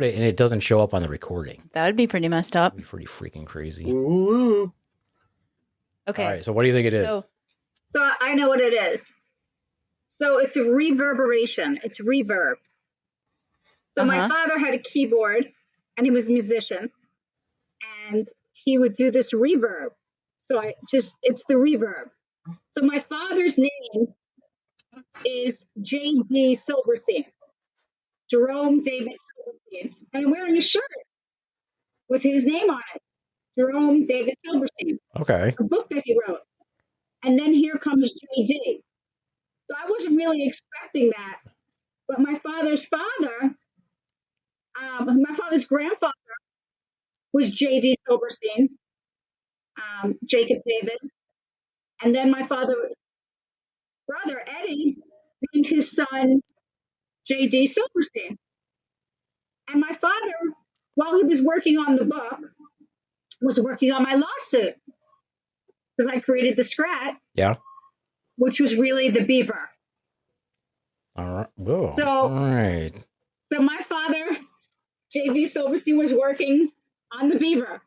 and it doesn't show up on the recording. That would be pretty messed up. That'd be pretty freaking crazy. Ooh. Okay. All right, so what do you think it is? So I know what it is. So it's a reverberation. It's reverb. So my father had a keyboard, and he was a musician, and he would do this reverb. So it's the reverb. So my father's name is J.D. Silverstein, Jerome David Silverstein. And I'm wearing a shirt with his name on it, Jerome David Silverstein. Okay. A book that he wrote. And then here comes J.D. So I wasn't really expecting that. But my father's grandfather was J.D. Silverstein, Jacob David. And then my father's brother, Eddie, named his son J.D. Silverstein. And my father, while he was working on the book, was working on my lawsuit because I created the Scrat. Yeah. Which was really the Beaver. All right. Whoa. So, all right. So my father, J.D. Silverstein, was working on the Beaver.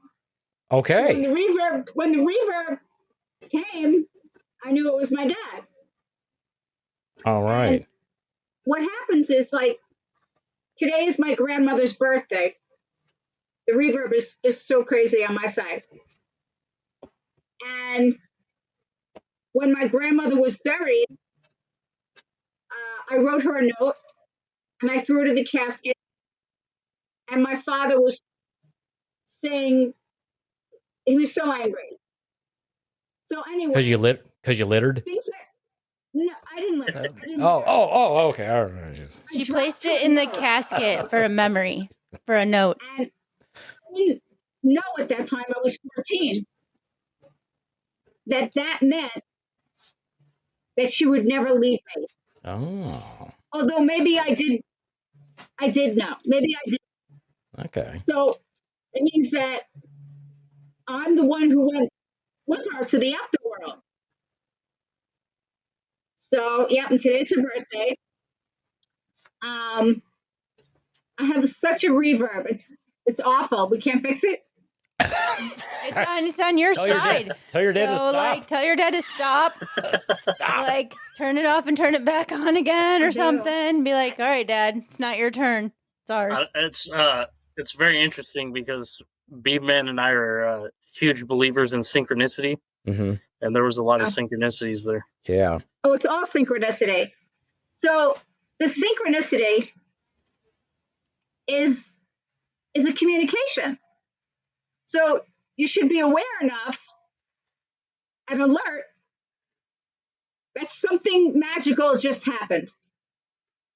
Okay. When the reverb came, I knew it was my dad. All right. And what happens is, like, today is my grandmother's birthday. The reverb is so crazy on my side. And when my grandmother was buried, I wrote her a note and I threw it in the casket. And my father was saying he was so angry. So anyway, because you littered. No, I didn't litter. Oh, okay. All right. She placed it in the casket for a memory, for a note. And I didn't know at that time, I was 14, that meant that she would never leave me. Oh. Although maybe I did know. Maybe I did. Okay. So it means that I'm the one who went with her to the afterworld. So yeah, and today's her birthday. I have such a reverb. It's awful. We can't fix it. It's on your side. Tell your dad to stop. Like, tell your dad to stop. Like, turn it off and turn it back on again or something. Be like, all right, Dad, it's not your turn. It's ours. It's very interesting because Beaveman and I are huge believers in synchronicity. Mm-hmm. And there was a lot of synchronicities there. Yeah. Oh, it's all synchronicity. So the synchronicity is a communication. So you should be aware enough and alert that something magical just happened.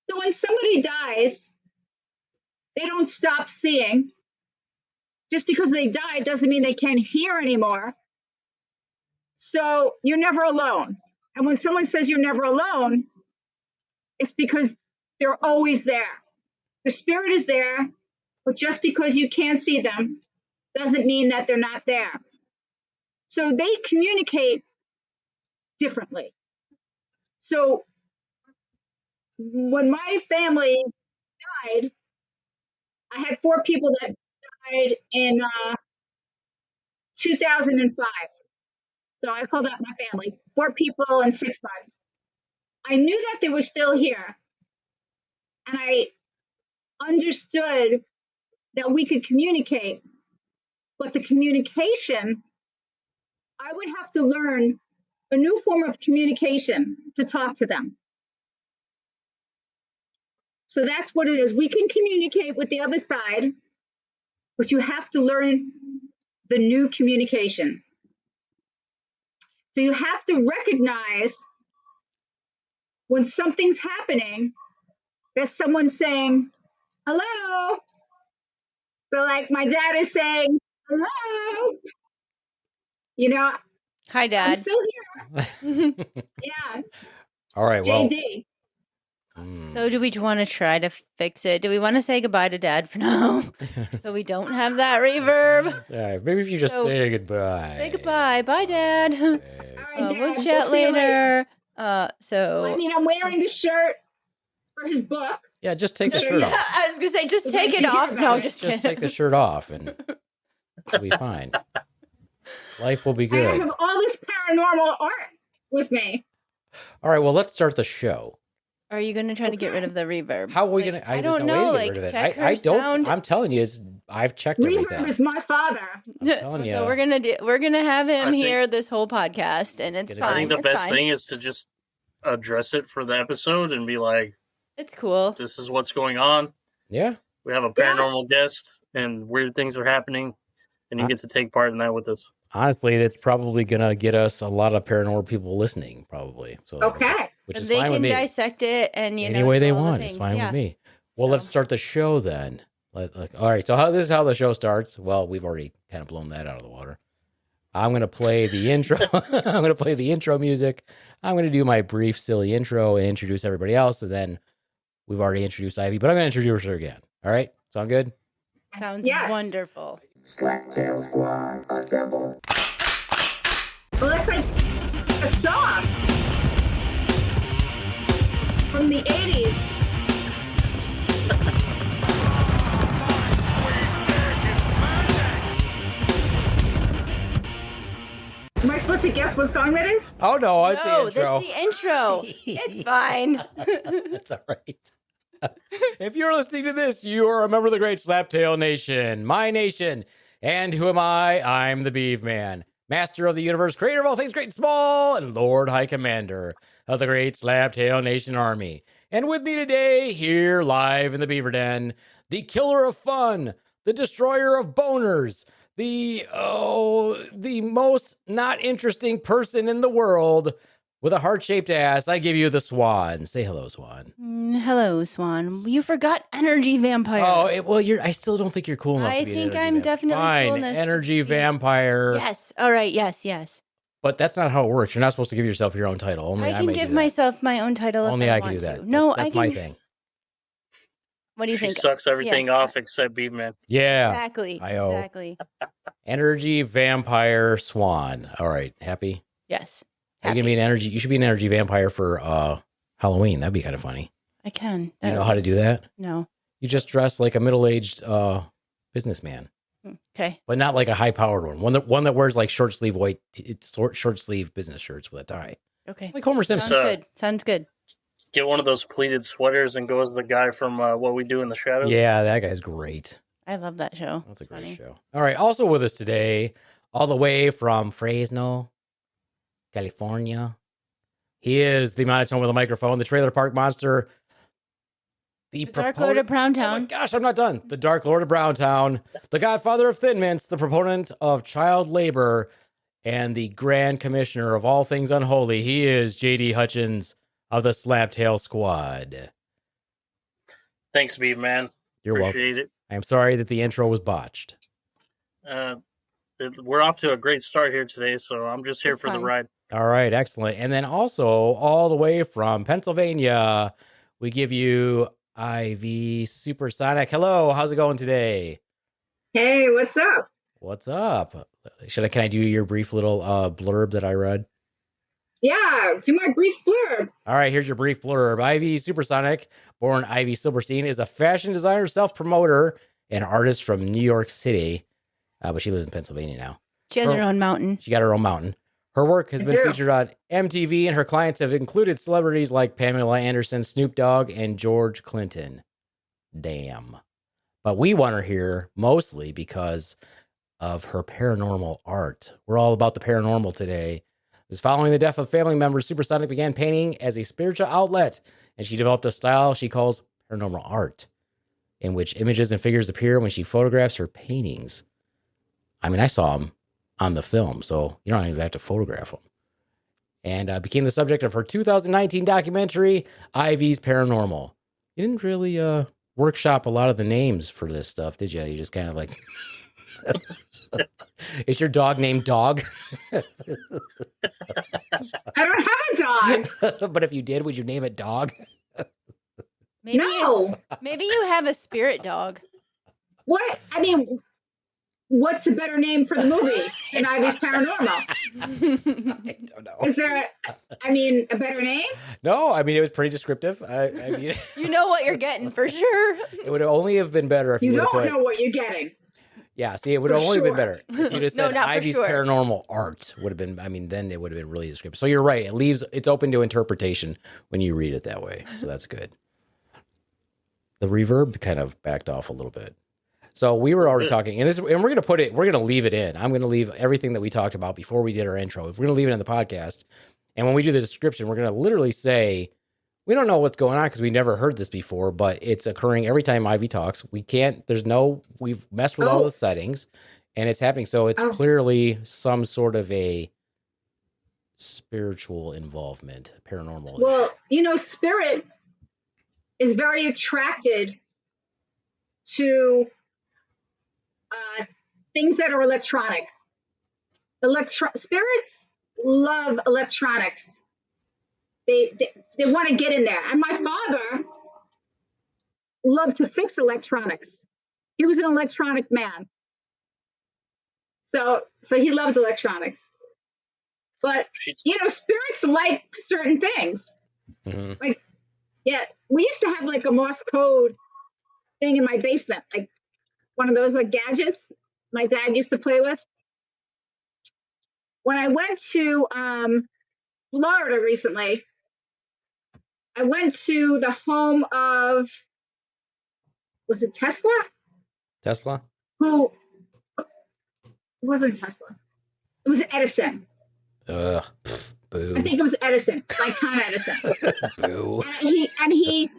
So when somebody dies, they don't stop seeing. Just because they died doesn't mean they can't hear anymore. So you're never alone. And when someone says you're never alone, it's because they're always there. The spirit is there, but just because you can't see them doesn't mean that they're not there. So they communicate differently. So when my family died, I had 4 people that died in 2005. So I call that my family. 4 people in 6 months. I knew that they were still here. And I understood that we could communicate. But the communication, I would have to learn a new form of communication to talk to them. So that's what it is. We can communicate with the other side, but you have to learn the new communication. So you have to recognize when something's happening, that someone's saying, hello. So like my dad is saying, hello. You know, hi, Dad. I'm still here. Yeah. All right. JD. So do we want to try to fix it? Do we want to say goodbye to Dad for now? So we don't have that reverb? Yeah, maybe if you just say goodbye. Say goodbye. Bye, Dad. All right, We'll Dad, chat see you later. I mean, I'm wearing the shirt for his book. Yeah, just take the Yeah, shirt Yeah, off. I was gonna say, just I'd take like it to hear off. about No, it. just Just kidding. take the shirt off and it'll be fine. Life will be I good. have all this paranormal art with me. All right, well, let's start the show. Are you gonna try to get rid of the reverb? How are we Like, gonna? I there's don't no way know. to get Like, rid of it. check her I don't. sound. I'm telling you, I've checked Reverb everything. is my father. I'm telling you. So we're gonna have him I think- here this whole podcast, and it's Gonna I fine. think the It's best fine. thing is to just address it for the episode and be like, It's cool. this is what's going on. Yeah. We have a paranormal guest and weird things are happening. And you get to take part in that with us. Honestly, that's probably gonna get us a lot of paranormal people listening. Probably. So Okay. which is They fine with can me. dissect it, and Any way do they all the want. It's things. fine Yeah. with me. Well, So- let's start the show then. All right. So this is how the show starts. Well, we've already kind of blown that out of the water. I'm gonna play the intro. I'm gonna play the intro music. I'm gonna do my brief, silly intro and introduce everybody else. And then we've already introduced Ivy, but I'm gonna introduce her again. All right. Sound good? Sounds Yes. wonderful. Slaptail Squad, assemble. Well, that's like a song from the 80s. Am I supposed to guess what song that is? Oh no, it's No, the intro. that's the intro. It's fine. That's all right. If you're listening to this, you are a member of the great Slaptail Nation, my nation. And who am I? I'm the Beaveman, master of the universe, creator of all things great and small, and Lord High Commander of the great Slaptail Nation Army. And with me today, here live in the Beaver Den, the killer of fun, the destroyer of boners, the most not interesting person in the world with a heart-shaped ass. I give you the Swan. Say hello, Swan. Hello, Swan. You forgot energy vampire. I still don't think you're cool enough I to be an think energy I'm definitely Fine, cool enough to energy be- vampire. Yes. All right. Yes. But that's not how it works. You're not supposed to give yourself your own title. Only I can may give do that. myself my own title. Only if I I can want do that. To. No, that's I can. my thing. What do you She think? sucks everything Yeah. off except Beaveman. Yeah. Exactly. I-O. Exactly. Energy vampire Swan. All right. Happy? Yes. Are you gonna be an energy? You should be an energy vampire for Halloween. That'd be kind of funny. I can. Do you know how to do that? No. You just dress like a middle-aged businessman, Okay. but not like a high-powered one. One that wears like short sleeve white, short sleeve business shirts with a tie, Okay. like Homer Sounds Simpson. good. Sounds good. Get one of those pleated sweaters and go as the guy from What We Do in the Shadows. Yeah, that guy's great. I love that show. That's a It's great funny. show. All right. Also with us today, all the way from Fresno, California. He is the monotone with a microphone, the trailer park monster, The Dark Lord of Oh my Browntown. gosh, I'm not done. The Dark Lord of Browntown, the godfather of Thin Mints, the proponent of child labor, and the grand commissioner of all things unholy. He is JD Hutchins of the Slaptail Squad. Thanks, Beaveman. You're welcome. Appreciate I'm sorry that the intro was botched. it. We're off to a great start here today, so I'm just here It's for fine. the ride. All right, excellent. And then also all the way from Pennsylvania, we give you Ivy Supersonic. Hello, how's it going today? Hey, what's up? What's up? Can I do your brief little blurb that I read? Yeah, do my brief blurb. All right, here's your brief blurb. Ivy Supersonic, born Ivy Silverstein, is a fashion designer, self-promoter, and artist from New York City, but she lives in Pennsylvania now. She has her own mountain. She got her own mountain. Her work has I been do. featured on MTV, and her clients have included celebrities like Pamela Anderson, Snoop Dogg, and George Clinton. Damn. But we want her here mostly because of her paranormal art. We're all about the paranormal today. It was following the death of family members, Supersonic began painting as a spiritual outlet, and she developed a style she calls paranormal art, in which images and figures appear when she photographs her paintings. I mean, I saw them on the film, so you don't even have to photograph them. And became the subject of her 2019 documentary, Ivy's Paranormal. You didn't really workshop a lot of the names for this stuff, did you? You just kind of like... Is your dog named Dog? I don't have a dog. But if you did, would you name it Dog? Maybe No. maybe you have a spirit dog. What? I mean, what's a better name for the movie than Ivy's Paranormal? I don't know. Is there, a better name? No, I mean, it was pretty descriptive. I mean, You know what you're getting for sure. it would only have been better if you You would have don't put. know what you're getting. Yeah, see, it would For have only been sure. better if you'd have No, said not for Ivy's sure. Paranormal Art would have been. I mean, then it would have been really descriptive. So you're right. It's open to interpretation when you read it that way. So that's good. The reverb kind of backed off a little bit. So we were already talking, and we're gonna leave it in. I'm gonna leave everything that we talked about before we did our intro. We're gonna leave it in the podcast, and when we do the description, we're gonna literally say we don't know what's going on because we never heard this before, but it's occurring every time Ivy talks. We've messed with all the settings, and it's happening. So it's clearly some sort of a spiritual involvement, paranormal. Well, spirit is very attracted to things that are electronic. Spirits love electronics. They want to get in there. And my father loved to fix electronics. He was an electronic man. So he loved electronics. But spirits like certain things. Mm-hmm. Like, yeah, we used to have like a Morse code thing in my basement, like one of those like gadgets my dad used to play with. When I went to Florida recently, I went to the home of, was it Tesla? Tesla? Who? It wasn't Tesla. It was Edison. Boo. I think it was Edison, like Con Edison. Boo. And he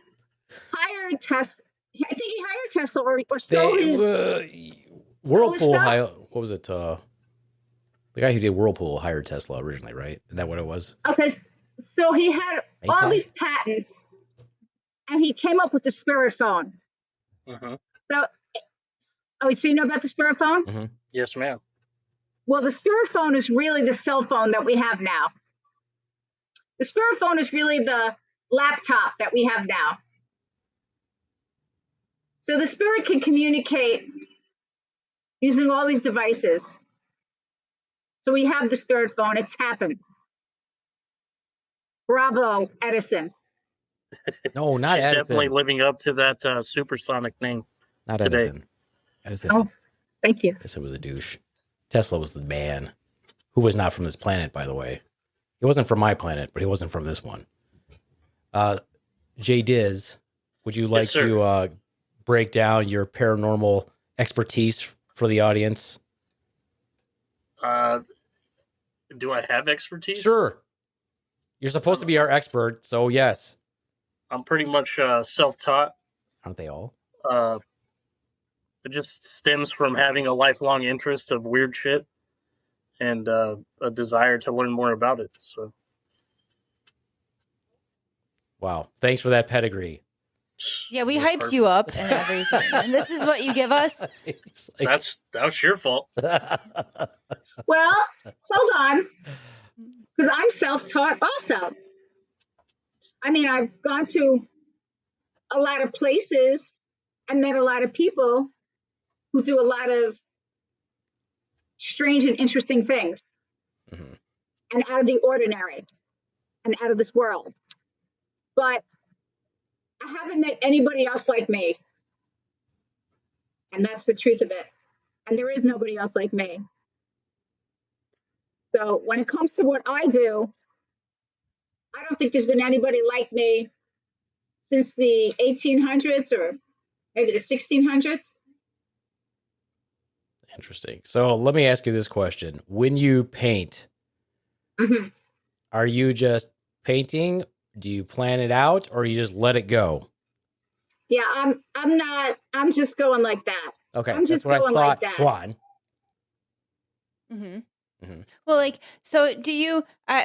hired Tesla. I think he hired Tesla or stole his Whirlpool. stuff? What was it? The guy who did Whirlpool hired Tesla originally, right? Is that what it was? Okay, so he had all these patents, and he came up with the spirit phone. Mm-hmm. So you know about the spirit phone? Mm-hmm. Yes, ma'am. Well, the spirit phone is really the cell phone that we have now. The spirit phone is really the laptop that we have now. So the spirit can communicate using all these devices. So we have the spirit phone. It's happened. Bravo, Edison. No, not She's Edison. definitely living up to that supersonic name. Not today. Edison. Edison. Oh, thank you. Edison was a douche. Tesla was the man, who was not from this planet, by the way. He wasn't from my planet, but he wasn't from this one. Jay Diz, would you like to break down your paranormal expertise for the audience? Do I have expertise? Sure. You're supposed to be our expert, so yes. I'm pretty much self-taught. Aren't they all? It just stems from having a lifelong interest of weird shit and a desire to learn more about it. So, wow. Thanks for that pedigree. Yeah, we hyped you up and everything. And this is what you give us? That was your fault. Well, hold on, because I'm self-taught also. I mean, I've gone to a lot of places and met a lot of people who do a lot of strange and interesting things, Mm-hmm. and out of the ordinary and out of this world. But I haven't met anybody else like me. And that's the truth of it. And there is nobody else like me. So when it comes to what I do, I don't think there's been anybody like me since the 1800s or maybe the 1600s. Interesting. So let me ask you this question. When you paint, Mm-hmm. are you just painting? Do you plan it out or you just let it go? Yeah, I'm just going like that. Okay. I'm just that's what I going thought, like that. Swan. Mm-hmm. Mhm. Well, like, so do you?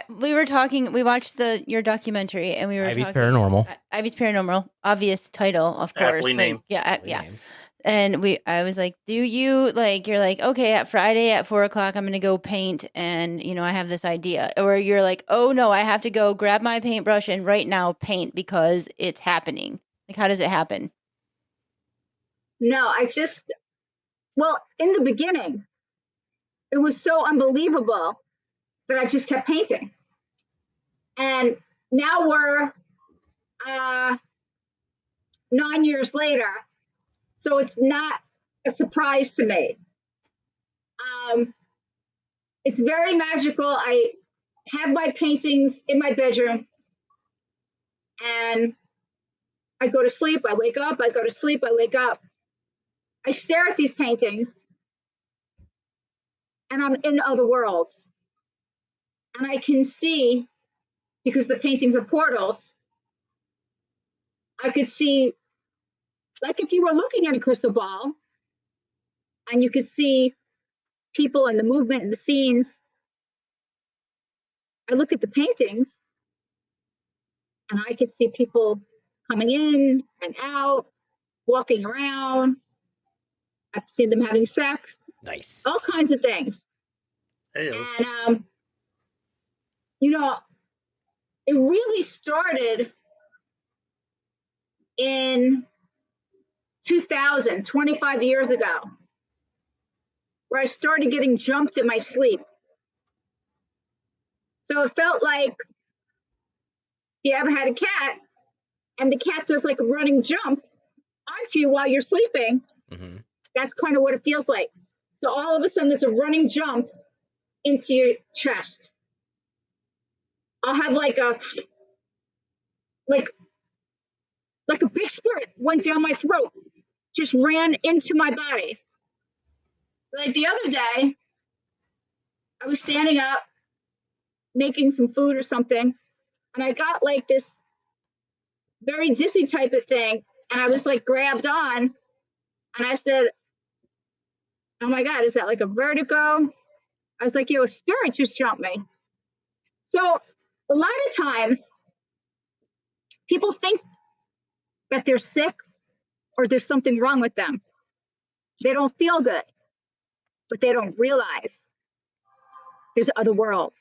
We were talking. We watched your documentary, and we were Ivy's talking, Paranormal. Ivy's Paranormal, obvious title, of course. Aptly named. Yeah, Aptly yeah. named. And I was like, do you like? You're like, okay, at Friday at 4:00, I'm gonna go paint, and I have this idea. Or you're like, oh no, I have to go grab my paintbrush and right now paint because it's happening. Like, how does it happen? No, Well, in the beginning, it was so unbelievable that I just kept painting. And now we're 9 years later, so it's not a surprise to me. It's very magical. I have my paintings in my bedroom, and I go to sleep, I wake up, I go to sleep, I wake up. I stare at these paintings, and I'm in other worlds. And I can see, because the paintings are portals, I could see, like if you were looking at a crystal ball, and you could see people and the movement and the scenes. I look at the paintings, and I could see people coming in and out, walking around. I've seen them having sex, Nice. all kinds of things. Hey, And, you know, it really started in 2000, 25 years ago, where I started getting jumped in my sleep. So it felt like you ever had a cat and the cat does like a running jump onto you while you're sleeping. Mm-hmm. That's kind of what it feels like. So all of a sudden, there's a running jump into your chest. I'll have like a big spirit went down my throat, just ran into my body. Like the other day, I was standing up making some food or something, and I got like this very dizzy type of thing, and I was like grabbed on, and I said, "Oh my God, is that like a vertigo?" I was like, "Yo, a spirit just jumped me." So a lot of times, people think that they're sick or there's something wrong with them. They don't feel good, but they don't realize there's other worlds.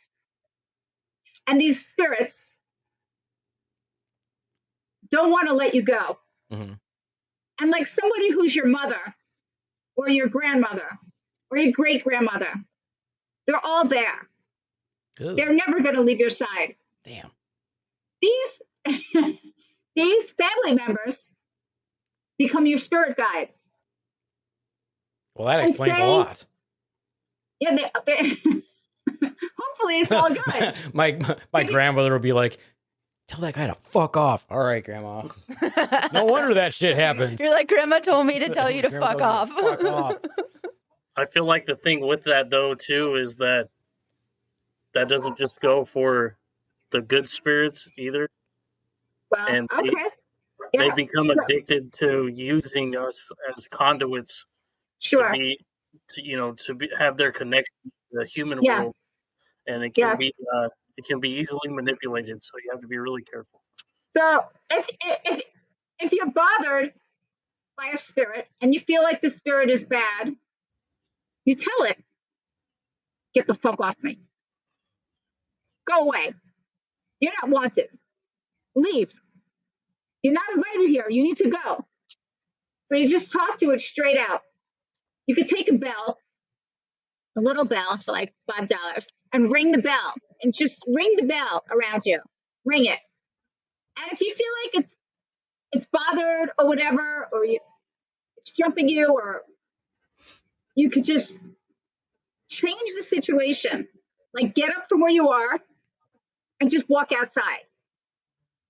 And these spirits don't want to let you go. Mm-hmm. And like somebody who's your mother or your grandmother or your great grandmother, they're all there. Ooh, They're never going to leave your side. damn. These these family members become your spirit guides. Well, that And explains a say, lot. yeah, they hopefully it's all good. my grandmother would be like, "Tell that guy to fuck off." All right, Grandma. No wonder that shit happens. You're like, Grandma told me to tell you to Grandma fuck told off. me to fuck off. I feel like the thing with that though too is that doesn't just go for the good spirits either, Well, and okay. they Yeah, become addicted to using us as conduits sure. have their connection to the human world, Yes. and it Yes. can be easily manipulated. So you have to be really careful. So if you're bothered by a spirit and you feel like the spirit is bad, you tell it, "Get the fuck off me. Go away. You're not wanted. Leave. You're not invited here. You need to go." So you just talk to it straight out. You could take a little bell for like $5, and ring the bell, and just ring the bell around you. Ring it. And if you feel like it's bothered or whatever, or it's jumping you, or you could just change the situation. Like get up from where you are and just walk outside.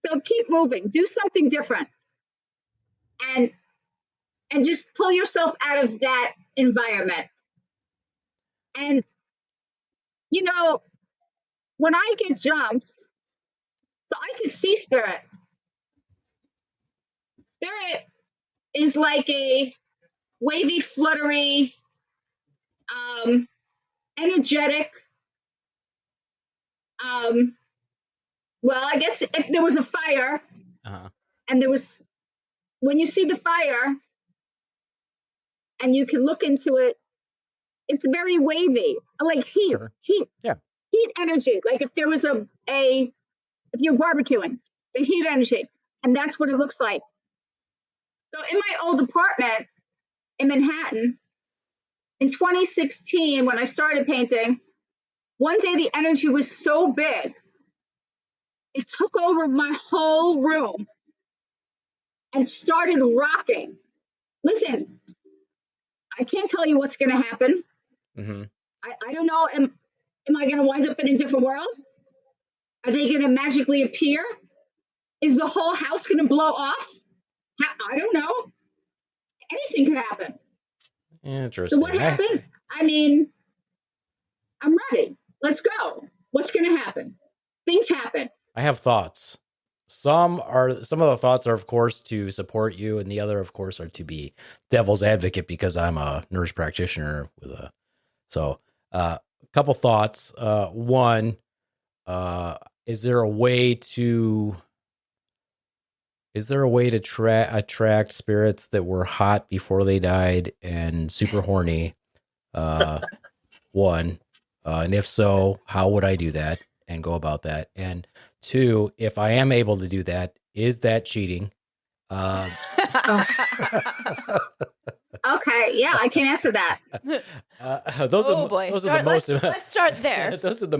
So keep moving. Do something different. And just pull yourself out of that environment. And you know, when I get jumped, so I can see spirit. Spirit is like a wavy, fluttery, energetic. Well, I guess if there was a fire, Uh-huh. and when you see the fire and you can look into it, it's very wavy, like heat, Sure. heat, Yeah. heat energy. Like if there was if you're barbecuing, the heat energy, and that's what it looks like. So in my old apartment in Manhattan, in 2016, when I started painting, one day the energy was so big, it took over my whole room and started rocking. Listen, I can't tell you what's going to happen. Mm-hmm. I don't know. Am I going to wind up in a different world? Are they going to magically appear? Is the whole house going to blow off? I don't know. Anything could happen. Interesting. So what happened? I mean, I'm ready. Let's go. What's going to happen? Things happen. I have thoughts. Some of the thoughts are, of course, to support you, and the other, of course, are to be devil's advocate because I'm a nurse practitioner a couple thoughts. One, is there a way to attract spirits that were hot before they died and super horny? One, and if so, how would I do that and go about that? And two, if I am able to do that, is that cheating? Okay, yeah, I can answer that. Those are the most. Let's start there. Those are the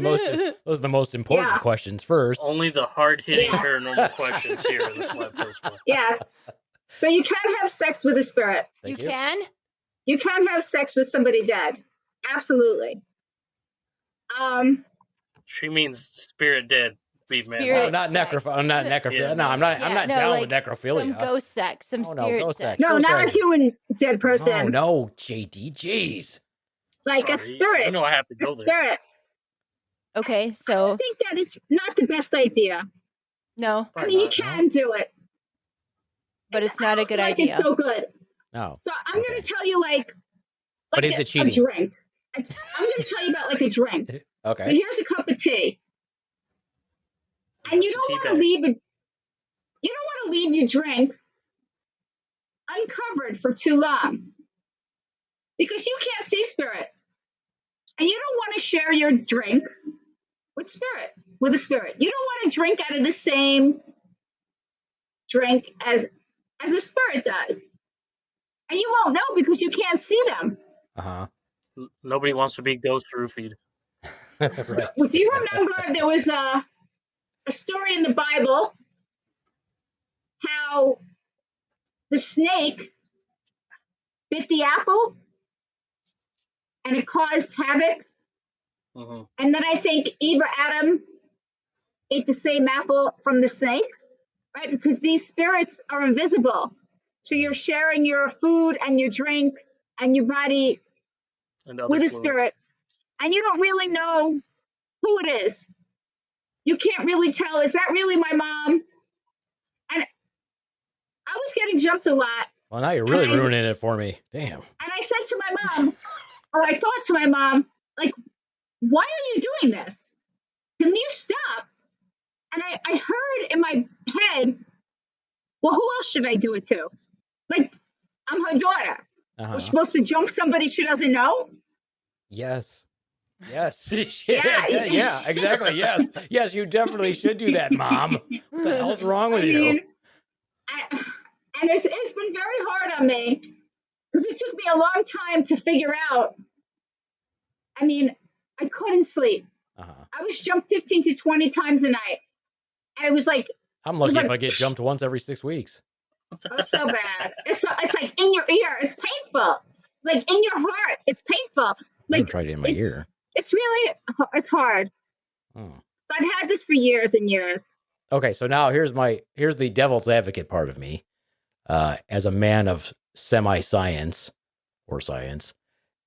most important Yeah. questions first. Only the hard-hitting paranormal questions here in the Slap Test Book. Yeah. So you can have sex with a spirit. Thank You can? You can have sex with somebody dead. Absolutely. She means spirit dead, Beaveman. Spirit- No, not necrophilia. I'm not necrophilia. Yeah. No, I'm not no, down like with necrophilia. Some ghost sex, some Oh, no, spirit ghost sex. sex. No, Those not a guys- human dead person. No, JD, jeez. Like a Sorry, spirit. You know I have to A go there. spirit. Okay, I so think that is not the best idea. no, I mean, you Probably can do it. but it's not a I good feel like idea. It's so good. No. So I'm Okay. going to tell you like But is it a cheating? drink. I'm going to tell you about like a drink. So Okay. here's a cup of tea. And you That's a don't tea want to bag. leave your drink uncovered for too long because you can't see spirit. And you don't want to share your drink with a spirit. You don't want to drink out of the same drink as a spirit does. And you won't know because you can't see them. Uh-huh. Nobody wants to be ghost roofied. Right. Well, do you remember there was a story in the Bible how the snake bit the apple and it caused havoc? Mm-hmm. And then I think Eve or Adam ate the same apple from the snake, right? Because these spirits are invisible. So you're sharing your food and your drink and your body And other with a fluids. spirit. And you don't really know who it is. You can't really tell, is that really my mom? And I was getting jumped a lot. Well, now you're really And I- ruining it for me. Damn. And I said to my mom, or I thought to my mom, like, why are you doing this? Can you stop? And I heard in my head, well, who else should I do it to? Like, I'm her daughter. Uh-huh. We're supposed to jump somebody she doesn't know? Yes. Yes. Yeah. Yeah, exactly. Yes. Yes, you definitely should do that, Mom. What the hell's wrong with I you? mean, and it's been very hard on me because it took me a long time to figure out. I mean, I couldn't sleep. Uh-huh. I was jumped 15 to 20 times a night. And it was like, I'm lucky like- if I get jumped once every 6 weeks. oh, so bad. It's like in your ear. It's painful. Like in your heart. It's painful. I Like haven't tried it in my ear. It's really, it's hard. Oh. I've had this for years and years. Okay, so now here's the devil's advocate part of me. As a man of semi-science or science,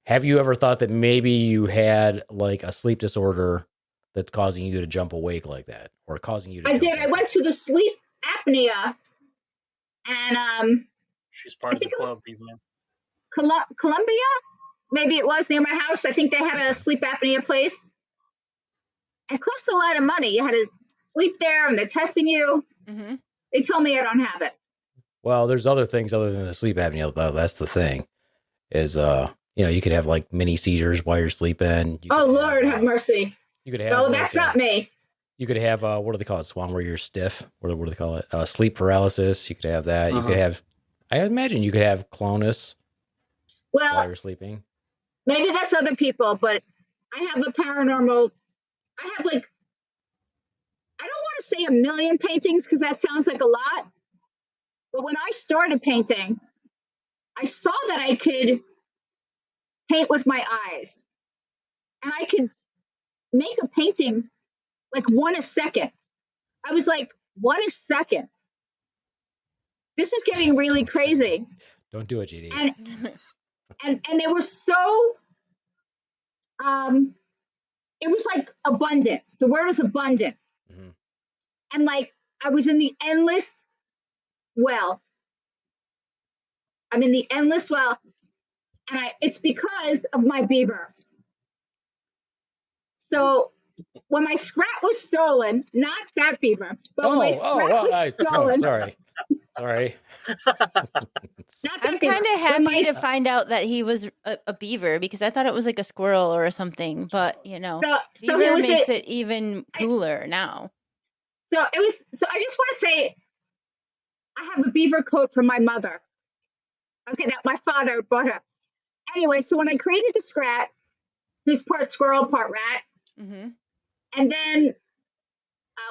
have you ever thought that maybe you had like a sleep disorder that's causing you to jump awake like that, or causing you to? I jump did. like I went to the sleep apnea, and She's part I of the think it club, was- Beaveman. Columbia, maybe it was near my house. I think they had a sleep apnea place. It cost a lot of money. You had to sleep there, and they're testing you. Mm-hmm. They told me I don't have it. Well, there's other things other than the sleep apnea, though. That's the thing. Is you could have like mini seizures while you're sleeping. You Oh could Lord, have mercy. You could have. No, like, that's not me. You could have what do they call it? Swan, where you're stiff. What do they call it? Sleep paralysis. You could have that. You could have. I imagine you could have clonus while Well, you're sleeping. maybe that's other people, but I have a paranormal. I have like, I don't want to say a million paintings because that sounds like a lot. But when I started painting, I saw that I could paint with my eyes and I could make a painting like one a second. I was like, one a second. This is getting really crazy. Don't do it, GD. And they were so it was like abundant. The word was abundant. Mhm. And like I was in the endless well. I'm in the endless well. And it's because of my beaver. So when my scrap was stolen, not that beaver, but when my scrap was stolen, sorry. not that I'm beaver. kind of When my happy to find out that he was a beaver because I thought it was like a squirrel or something. But you know, so beaver makes it even cooler now. So it was. So I just want to say, I have a beaver coat from my mother. Okay, that my father bought her. Anyway, so when I created the scrat, who's part squirrel, part rat, Mm-hmm. and then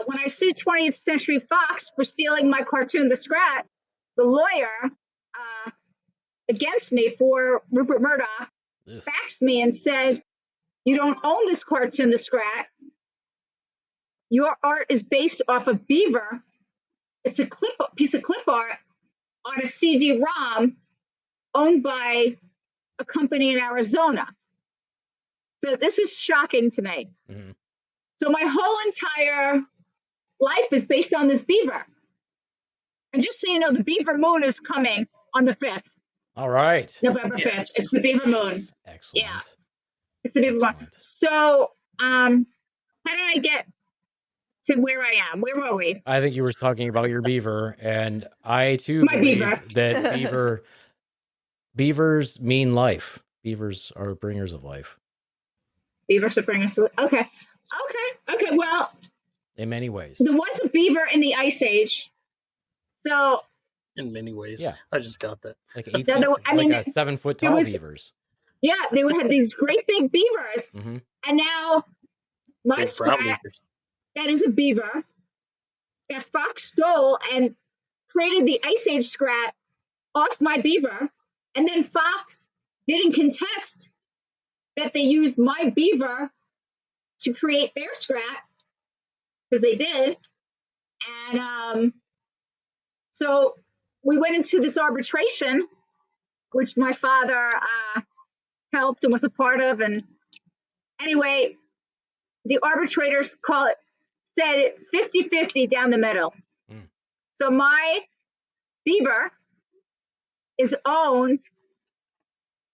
when I sued 20th Century Fox for stealing my cartoon, The Scrat, the lawyer against me for Rupert Murdoch faxed me and said, "You don't own this cartoon, The Scrat. Your art is based off of Beaver. It's a piece of clip art on a CD-ROM owned by a company in Arizona." So this was shocking to me. Mm-hmm. So my whole entire life is based on this beaver. And just so you know, the beaver moon is coming on the 5th. All right. November 5th. It's the beaver moon. Excellent. Yeah. It's the beaver moon. So how did I get to where I am? Where were we? I think you were talking about your beaver, and I too My believe beaver. that beavers mean life. Beavers are bringers of life. Beavers are bringers. Okay. Well, In many ways. there was a beaver in the Ice Age. So In many ways. Yeah. I just got that. Like 8 Yeah, feet, I mean, like a 7 foot tall beavers. yeah, they had these great big beavers. Mm-hmm. And now my Big brown scrat, beavers. that is a beaver that Fox stole and created the Ice Age scrat off my beaver. And then Fox didn't contest that they used my beaver to create their scrat, because they did. And so we went into this arbitration, which my father helped and was a part of. And anyway, the arbitrators said it 50-50 down the middle. Mm. So my beaver is owned,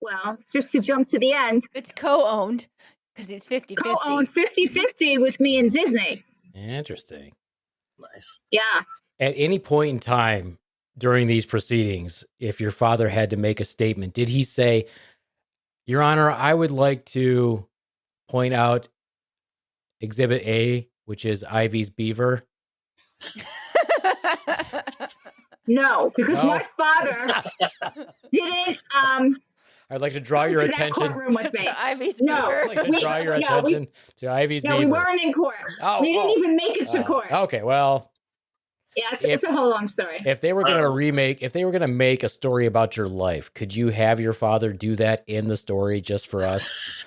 well, just to jump to the end, It's co-owned because it's 50-50. co-owned 50-50 with me and Disney. Interesting. Nice. Yeah. At any point in time during these proceedings, if your father had to make a statement, did he say, "Your Honor, I would like to point out Exhibit A, which is Ivy's beaver"? No, because No? my father didn't I'd like to draw your to that attention. courtroom with me. To Ivy's No. beaver. I'd like to draw your attention to Ivy's No, beaver. we weren't in court. Oh, We didn't even make it to court. Okay, well, Yeah, it's a whole long story. if they were going to make a story about your life, could you have your father do that in the story just for us?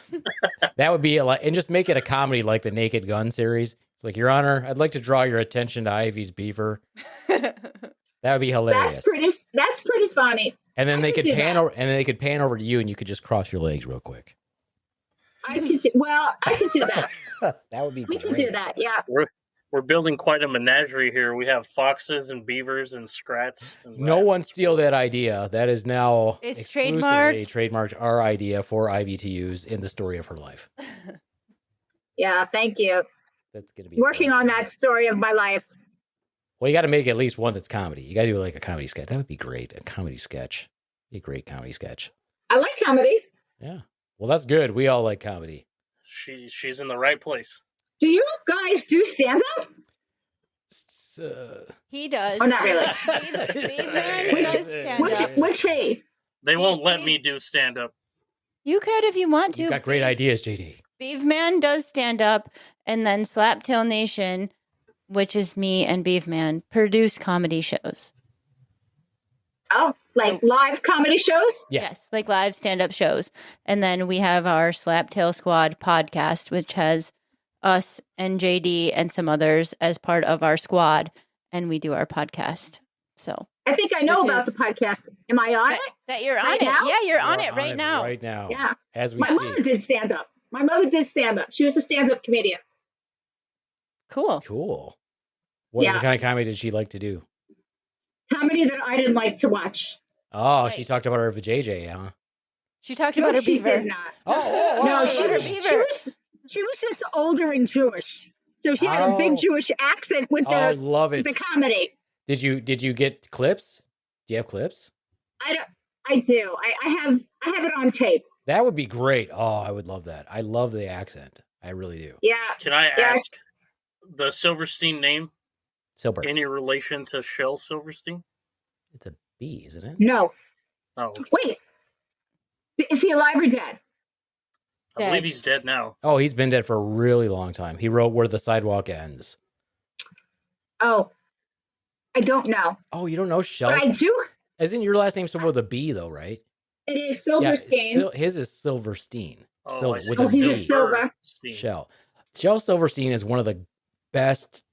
That would be and just make it a comedy like the Naked Gun series. It's like, "Your Honor, I'd like to draw your attention to Ivy's beaver." That would be hilarious. That's pretty funny. And then I they can could do pan that. over, and then they could pan over to you, and you could just cross your legs real quick. I can do that. That would be We great. can do that. Yeah. We're building quite a menagerie here. We have foxes and beavers and scrats. And No rats one and steal squirrels. that idea. That is now It's exclusively trademarked our idea for Ivy to use in the story of her life. Yeah. Thank you. That's gonna be Working on that story of my life. Well, you got to make at least one that's comedy. You got to do like a comedy sketch. That would be great. A comedy sketch. Be a great comedy sketch. I like comedy. Yeah. Well, that's good. We all like comedy. She's in the right place. Do you guys do stand up? He does. Oh, not really. Beaveman Which- does stand up. Which he? They won't let me do stand up. You could if you want to. You've got great ideas, JD. Beaveman does stand up, and then Slaptail Nation, which is me and Beaveman, produce comedy shows. Oh, like live comedy shows? Yeah. Yes, like live stand-up shows. And then we have our Slaptail Squad podcast, which has us and JD and some others as part of our squad, and we do our podcast. So I think I know Which about is- the podcast. Am I on it? that you're on Right it. now? Yeah, you're on You're it right now. Right now. Yeah. As we My mother speak. did stand up. My mother did stand up. She was a stand up comedian. Cool. Cool. What Yeah. kind of comedy did she like to do? Comedy that I didn't like to watch. Oh, Right. she talked about her vajayjay, huh? She talked No, about her she beaver. did not. Oh, No, oh, she her was, beaver. she was just older and Jewish. So she had a Oh. big Jewish accent with Oh, I the love it. the comedy. Did you get clips? Do you have clips? I do. I have it on tape. That would be great. Oh, I would love that. I love the accent. I really do. Yeah. Can I Yeah. ask the Silverstein name? Silver. Any relation to Shel Silverstein? It's a B, isn't it? No. Oh, Wait. Is he alive or dead? I Dead. believe he's dead now. Oh, he's been dead for a really long time. He wrote Where the Sidewalk Ends. Oh. I don't know. Oh, you don't know Shel? But I do. Isn't your last name somewhere with a B, though, right? It is Silverstein. His is Silverstein. Oh, I see. With Oh, a he's a Z. Silver. Shel. Shel Silverstein is one of the best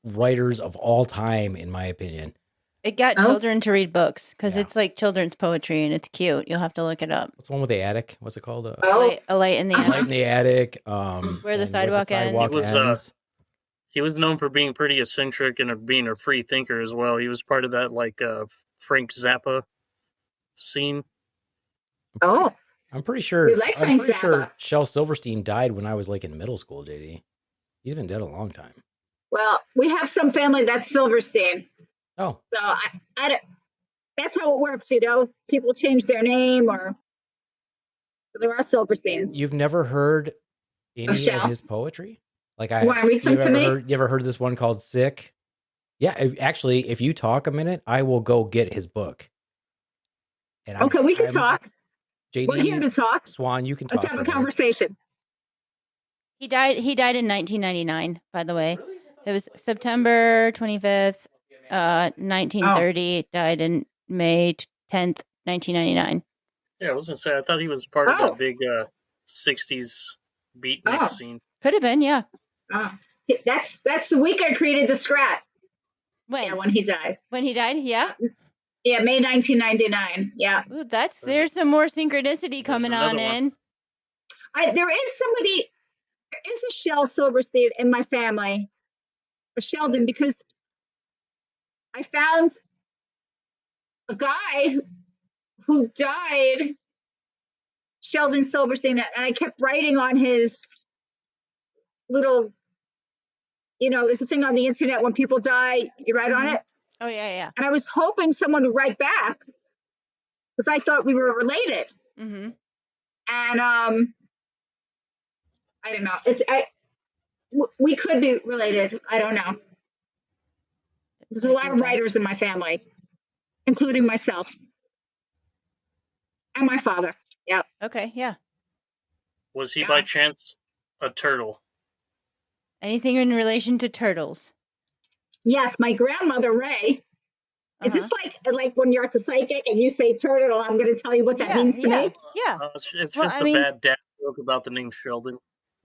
writers of all time, in my opinion. It got Oh. children to read books because Yeah. it's like children's poetry and it's cute. You'll have to look it up. What's the one with the attic? What's it called? Oh. A light in the Uh-huh. Light in attic. the Attic. Where the and Sidewalk Ends. He was, He was known for being pretty eccentric and being a free thinker as well. He was part of that Frank Zappa scene. Oh. I'm pretty sure. We like I'm Frank pretty sure Zappa. Shel Silverstein died when I was like in middle school. JD, he's been dead a long time. Well, we have some family that's Silverstein. Oh, So I don't, that's how it works, you know. People change their name or there are Silversteins. you've never heard any of Shel? his poetry? Like You wanna read some to me? You ever heard this one called Sick? Yeah, actually, if you talk a minute, I will go get his book. And Okay, we can talk. JD, We're here to talk. Swan, you can talk. Let's have for a minute. conversation. He died in 1999, by the way. It was September 25th, 1930. Died in May 10th, 1999. Yeah, I was gonna say I thought he was part of Oh. that big '60s beatnik Oh. scene. Could have been, yeah. That's the week I created the Scrat. When? Yeah, when he died. When he died? Yeah. Yeah, May 1999. Yeah. Ooh, there's some more synchronicity coming on another one. in. There is a Shel Silverstein in my family, a Sheldon, because I found a guy who died, Sheldon Silverstein, and I kept writing on his little, there's a thing on the internet when people die, you write on Mhm. it. Oh, yeah. And I was hoping someone would write back because I thought we were related. Mm-hmm. And I don't know. We could be related. I don't know. There's a lot of writers in my family, including myself and my father. Yep. Okay, yeah. Was he Yeah. by chance a turtle? Anything in relation to turtles? Yes, my grandmother Ray. Is this like when you're at the psychic and you say turtle? I'm going to tell you what that means to me. Yeah. It's Well, just I a mean- bad dad joke about the name Sheldon.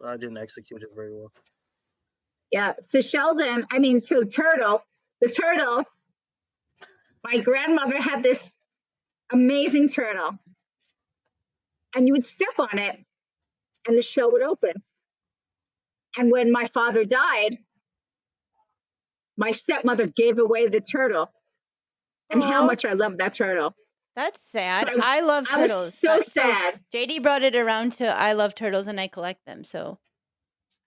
I didn't execute it very well. Yeah. So turtle. The turtle. My grandmother had this amazing turtle, and you would step on it, and the shell would open. And when my father died, my stepmother gave away the turtle, and how Aw. much I love that turtle. That's sad. So I love I was turtles. so sad. JD brought it around to I love turtles and I collect them. So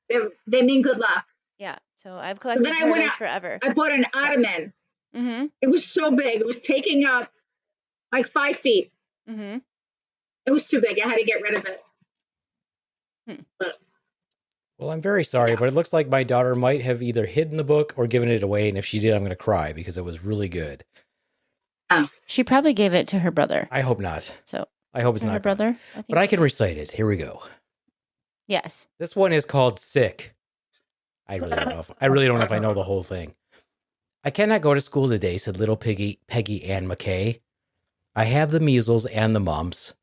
They mean good luck. yeah. So I've collected then I went turtles out- forever. I bought an ottoman. Mm-hmm. It was so big. It was taking up like 5 feet. Mm-hmm. It was too big. I had to get rid of it. Well, I'm very sorry, but it looks like my daughter might have either hidden the book or given it away. And if she did, I'm going to cry because it was really good. She probably gave it to her brother. I hope not. So I hope it's Her not. brother. But I can recite it. Here we go. Yes. This one is called Sick. I really don't know if I know the whole thing. I cannot go to school today, said little Peggy Ann McKay. I have the measles and the mumps.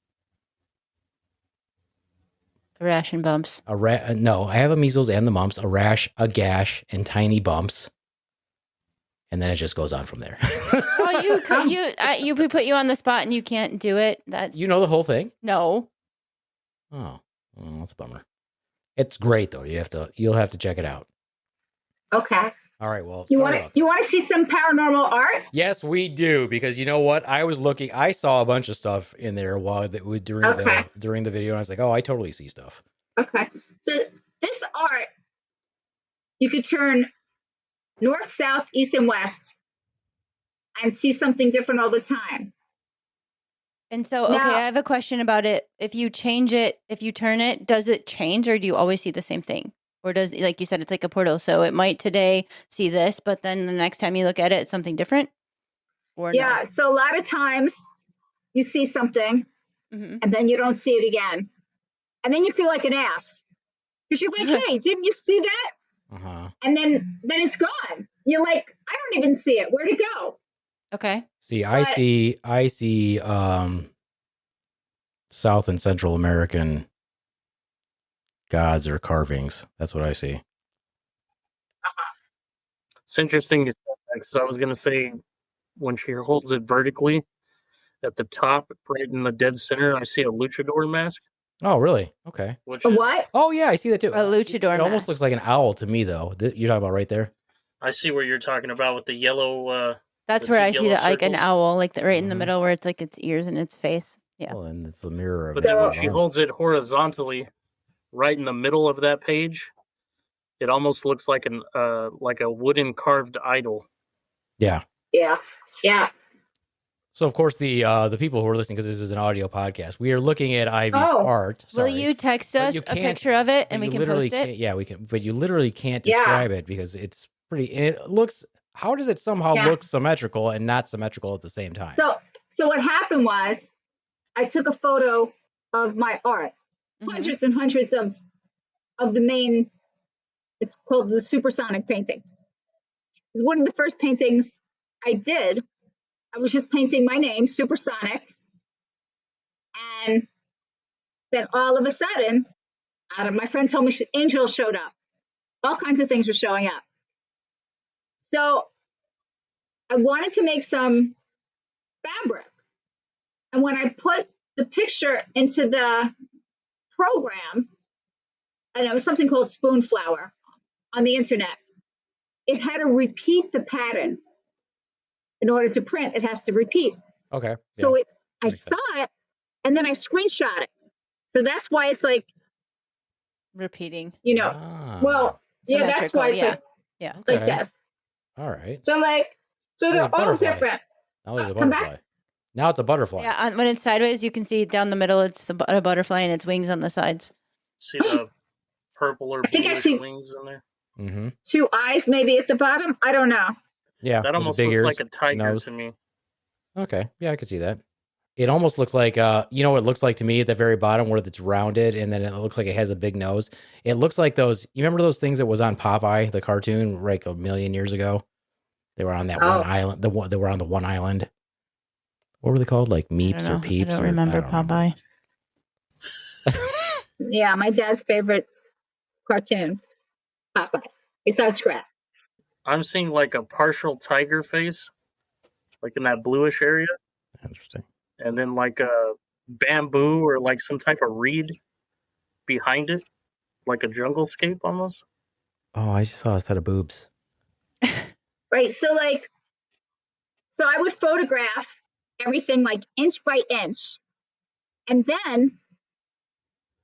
A rash and bumps. No, I have a measles and the mumps, a rash, a gash, and tiny bumps. And then it just goes on from there. You put you on the spot and you can't do it. That's You know the whole thing? no. Oh, well, that's a bummer. It's great though. You'll have to check it out. Okay. All right. Well, You want to see some paranormal art? Yes, we do, because you know what? I saw a bunch of stuff in there during the video, and I was like, oh, I totally see stuff. Okay. So this art, you could turn north, south, east, and west and see something different all the time. And so, okay, I have a question about it. If you change it, if you turn it, does it change, or do you always see the same thing? Or does, like you said, it's like a portal, so it might today see this, but then the next time you look at it, it's something different? Or Yeah, no? so a lot of times you see something and then you don't see it again. And then you feel like an ass. Because you're like, hey, didn't you see that? Uh-huh. And then it's gone. You're like, I don't even see it. Where'd it go? Okay. See, I see South and Central American gods or carvings. That's what I see. It's interesting. So I was going to say, when she holds it vertically, at the top, right in the dead center, I see a luchador mask. Oh, really? Okay. Which what? Oh, yeah, I see that too. A luchador It almost mask. looks like an owl to me, though. You're talking about right there? I see what you're talking about with the yellow. That's the where two I see yellow that, like an circles. owl, like right in the Mhm. middle where it's like its ears and its face. Yeah. Well, and it's the mirror of But then when it. she holds it horizontally, right in the middle of that page, it almost looks like a wooden carved idol. Yeah. Yeah. Yeah. So, of course, the people who are listening, because this is an audio podcast, we are looking at Ivy's Oh. art. Will Sorry. you text But us you a can't- picture of it and we You can literally post it? can't- Yeah, we can. But you literally can't Yeah. describe it because it's pretty. And it looks. How does it somehow Yeah. look symmetrical and not symmetrical at the same time? So what happened was I took a photo of my art. Mhm. Hundreds and hundreds of the main, it's called the Supersonic painting. It's one of the first paintings I did. I was just painting my name, Supersonic. And then all of a sudden, my friend told me angels showed up. All kinds of things were showing up. So I wanted to make some fabric. And when I put the picture into the program, and it was something called Spoonflower on the internet, it had to repeat the pattern. In order to print, it has to repeat. Okay. So I makes sense. saw it, and then I screenshot it. So that's why it's like, Repeating. Ah, well, yeah, that's why it's Yeah. like okay. this. All right. So There's they're a all butterfly. different. Now there's a Come butterfly. Now it's a butterfly. Yeah, when it's sideways, you can see down the middle, it's a butterfly and its wings on the sides. See the purple or I think I bluish see- wings in there? Mm-hmm. 2 eyes maybe at the bottom. I don't know. Yeah. That with the almost big looks ears, like a tiger nose. to me. Okay. Yeah, I could see that. It almost looks like, you know what it looks like to me at the very bottom where it's rounded and then it looks like it has a big nose. It looks like those, you remember those things that was on Popeye, the cartoon, like a million years ago? They were on that one island. They were on the one island. What were they called? Like Meeps or Peeps? I don't remember Popeye. Yeah, my dad's favorite cartoon, Popeye. Besides Scrat. I'm seeing like a partial tiger face, like in that bluish area, Interesting. and then like a bamboo or like some type of reed behind it, like a jungle scape almost. Oh, I just saw a set of boobs. Right. So I would photograph everything like inch by inch. And then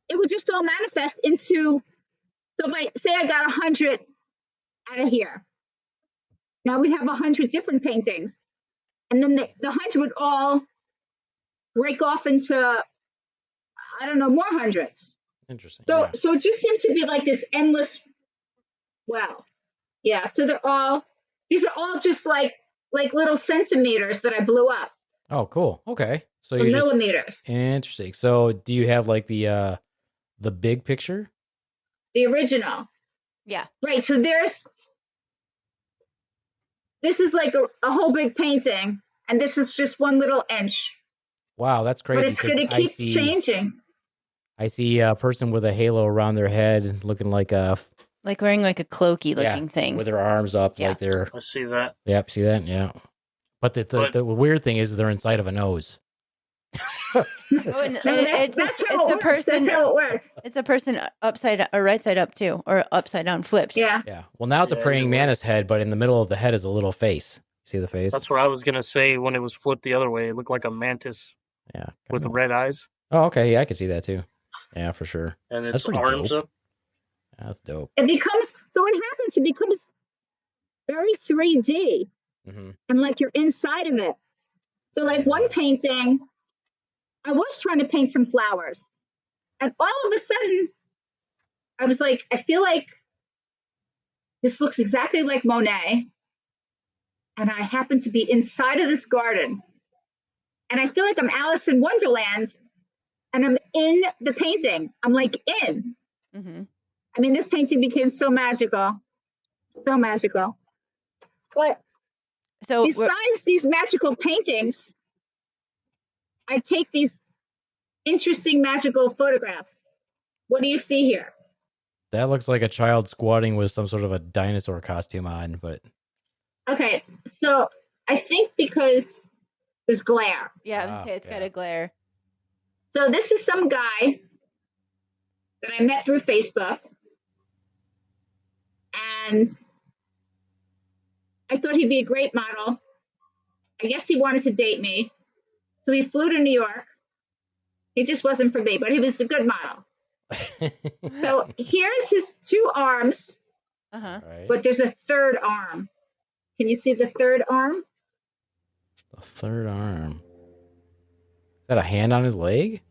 it would just all manifest into, so if I say I got 100 out of here. Now we'd have 100 different paintings. And then the 100 would all break off into, I don't know, more hundreds. Interesting. So yeah. so it just seemed to be like this endless well. Yeah. So these are all just like little centimeters that I blew up. Oh, cool. Okay. So for you're just millimeters. interesting. So do you have like the big picture? The original. Yeah. Right. So this is like a whole big painting, and this is just one little inch. Wow, that's But crazy it's because going to keep changing. I see a person with a halo around their head, looking like Like wearing like a cloaky looking thing. with their arms up, Yeah. like they're. I see that. Yep, see that? Yeah. But the weird thing is they're inside of a nose. Oh, and No, it's that's a how it works. person. That's how it works. It's a person upside or right side up too, or upside down flipped. Yeah. Yeah. Well, now it's a Yeah, praying either way. mantis head, but in the middle of the head is a little face. See the face? That's what I was gonna say when it was flipped the other way. It looked like a mantis Yeah. with kinda. red eyes Oh, okay. Yeah, I can see that too. Yeah, for sure. and That's its pretty arms dope. up. That's dope. It becomes, so what happens, it becomes very 3D, Hmm. and like you're inside of it. So like one painting, I was trying to paint some flowers, and all of a sudden I was like, I feel like this looks exactly like Monet, and I happen to be inside of this garden, and I feel like I'm Alice in Wonderland, and I'm in the painting. I'm like in. Mm-hmm. I mean, this painting became so magical, so magical. But So besides these magical paintings, I take these interesting magical photographs. What do you see here? That looks like a child squatting with some sort of a dinosaur costume on, but Okay, so I think because there's glare. yeah, I was gonna say it's got a glare. So this is some guy that I met through Facebook, and I thought he'd be a great model. I guess he wanted to date me. So he flew to New York. He just wasn't for me, but he was a good model. So here's his two arms, Uh-huh. right. but there's a third arm. Can you see the third arm? The third arm. Is that a hand on his leg?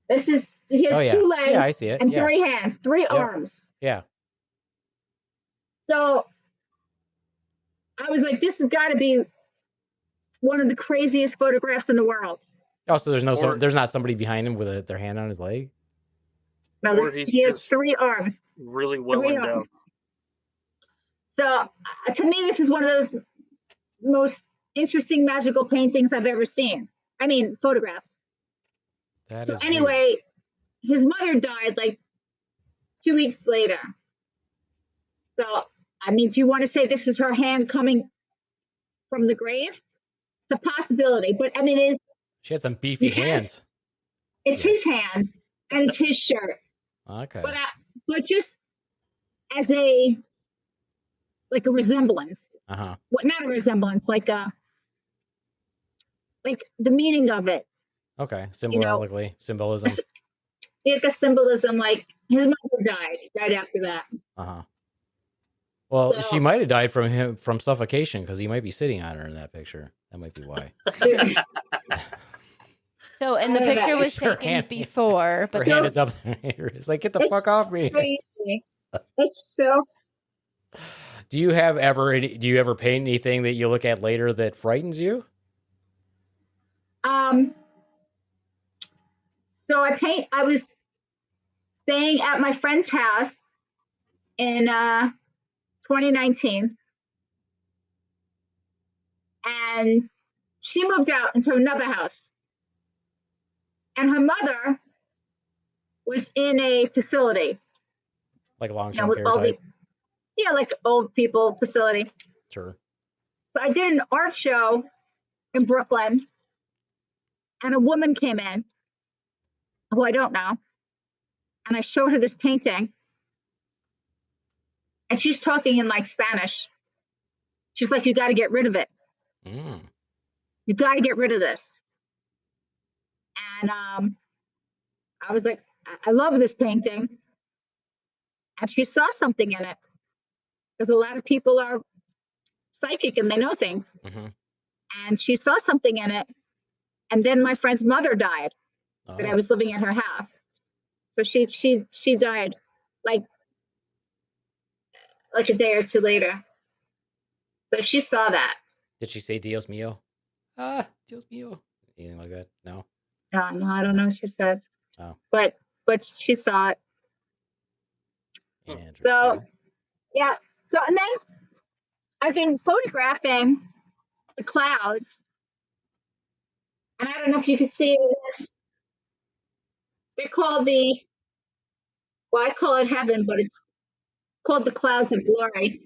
This is, he has Oh, yeah. two legs Yeah, I see it. and Yeah. 3 hands, 3 arms. Yeah. So I was like, this has got to be one of the craziest photographs in the world. Oh, so Or- there's not somebody behind him with their hand on his leg? Now, Or he's he has just 3 arms. really well 3 endowed. arms. So to me, this is one of those most interesting magical paintings I've ever seen. I mean, photographs. That So is anyway, his mother died like 2 weeks later. So, I mean, do you want to say this is her hand coming from the grave? It's a possibility, but I mean, she had some beefy Yes. hands. it's his hand and it's his shirt. Okay. But just as a resemblance, Uh-huh. not a resemblance, like the meaning of it, Okay. Symbolically. Symbolism. like a symbolism. Like his mother died right after that. Uh-huh. Well, So- she might have died from suffocation because he might be sitting on her in that picture. That might be why. So, and the picture was Her taken hand- before, Her but hand is up there. It's like, get the fuck off me. Crazy. It's so. Do you ever paint anything that you look at later that frightens you? So I was staying at my friend's house in 2019, and she moved out into another house, and her mother was in a facility, Like long-term with care all type? like old people facility. Sure. So I did an art show in Brooklyn, and a woman came in who I don't know, and I showed her this painting, and she's talking in like Spanish. She's like, "You got to get rid of it. Mm. You got to get rid of this." And I was like, I love this painting. And she saw something in it because a lot of people are psychic and they know things. Mhm. And she saw something in it. And then my friend's mother died that I Oh. was living at her house. So she died like a day or two later. So she saw that. Did she say Dios mío? Ah, Dios mío. Anything like that? No. No, I don't know what she said. Oh. But she saw it. Interesting. So yeah. So and then I've been photographing the clouds, and I don't know if you could see this. They're called I call it heaven, but it's called the clouds of glory.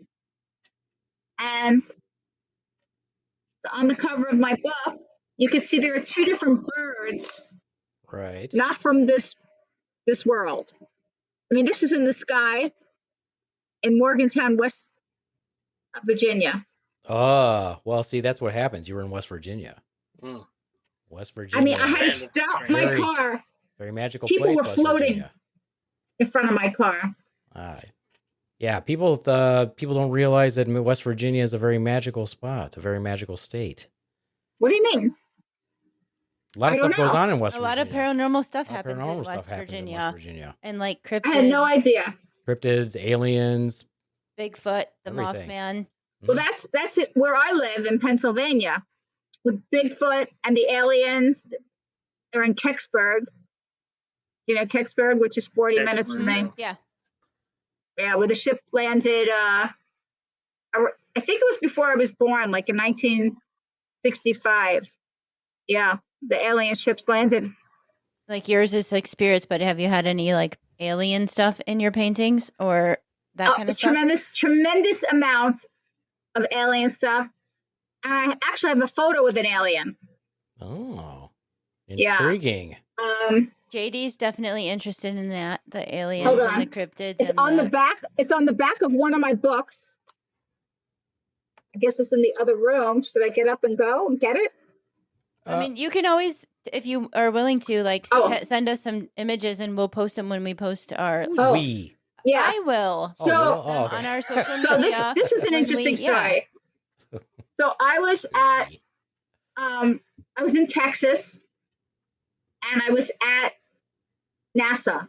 And on the cover of my book, you can see there are two different birds, right. not from this world. I mean, this is in the sky in Morgantown, West Virginia. Well, see, that's what happens. You were in West Virginia. Mm. West I Virginia. mean, I had to Random stop strange. my car. Very magical People place, were West floating. Virginia. In front of my car. Yeah, people don't realize that West Virginia is a very magical spot, a very magical state. What do you mean? A lot of I don't stuff goes know. on in West A Virginia. lot of paranormal stuff A lot of happens paranormal in stuff West happens in Virginia. West Virginia. And like cryptids. I had no idea. Cryptids, aliens. Bigfoot, the Everything. Mothman. So that's it. Where I live in Pennsylvania, with Bigfoot and the aliens, they're in Kecksburg. You know Kecksburg, which is 40 minutes from me. Yeah. Yeah, where the ship landed. I think it was before I was born, like in 1965. Yeah, the alien ships landed. Like yours is like spirits, but have you had any like alien stuff in your paintings or that kind of stuff? Tremendous amount of alien stuff. And I actually have a photo with an alien. Oh, Yeah. intriguing. JD's definitely interested in that, the Hold aliens on. and the cryptids. It's and on the back. It's on the back of one of my books. I guess it's in the other room. Should I get up and go and get it? I mean, you can always, if you are willing to, like send us some images and we'll post them when we post our. Who's we? Yeah, I will. So- post them on our social media. So this is an interesting story. So I was at I was in Texas, and I was at NASA,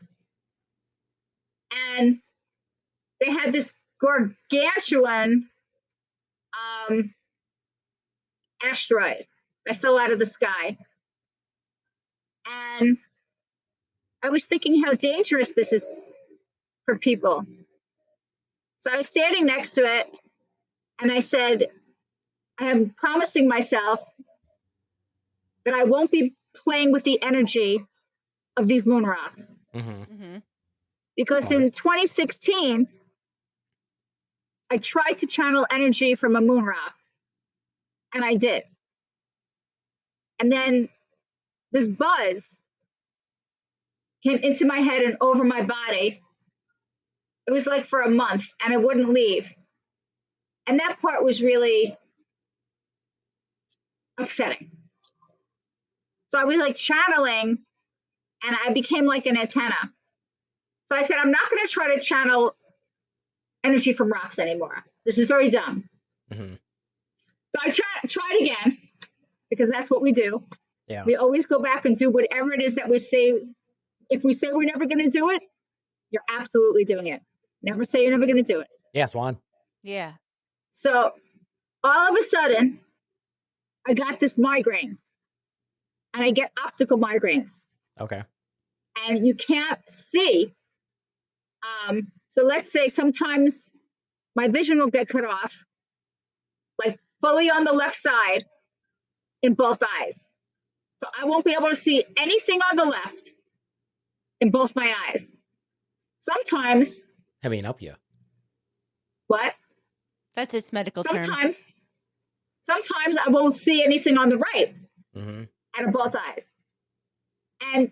and they had this gargantuan asteroid that fell out of the sky, and I was thinking how dangerous this is for people. So I was standing next to it, and I said, I am promising myself that I won't be playing with the energy of these moon rocks. Because in 2016, I tried to channel energy from a moon rock, and I did. And then this buzz came into my head and over my body. It was like for a month, and it wouldn't leave. And that part was really upsetting. So I was like channeling, and I became like an antenna. So I said, I'm not going to try to channel energy from rocks anymore. This is very dumb. So I tried again, because that's what we do. Yeah. We always go back and do whatever it is that we say. If we say we're never going to do it, you're absolutely doing it. Never say you're never going to do it. Yeah, Swan. Yeah. So all of a sudden, I got this migraine, and I get optical migraines. Okay. And you can't see. So let's say sometimes my vision will get cut off, like fully on the left side in both eyes. So I won't be able to see anything on the left in both my eyes. Sometimes. I mean, help you. What? That's its medical term. Sometimes I won't see anything on the right out of both eyes. And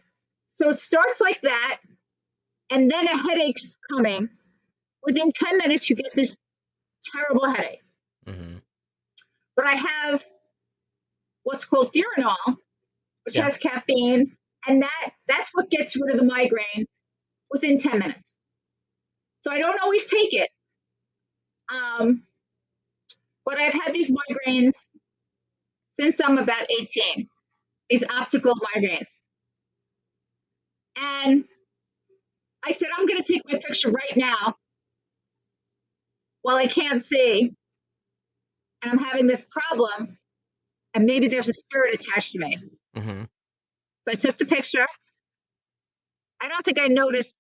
so it starts like that, and then a headache's coming. Within 10 minutes, you get this terrible headache. But I have what's called Furanol, which has caffeine, and that's what gets rid of the migraine within 10 minutes. So I don't always take it. But I've had these migraines since I'm about 18, these optical migraines. And I said, I'm going to take my picture right now while I can't see, and I'm having this problem, and maybe there's a spirit attached to me. Mm-hmm. So I took the picture. I don't think I noticed.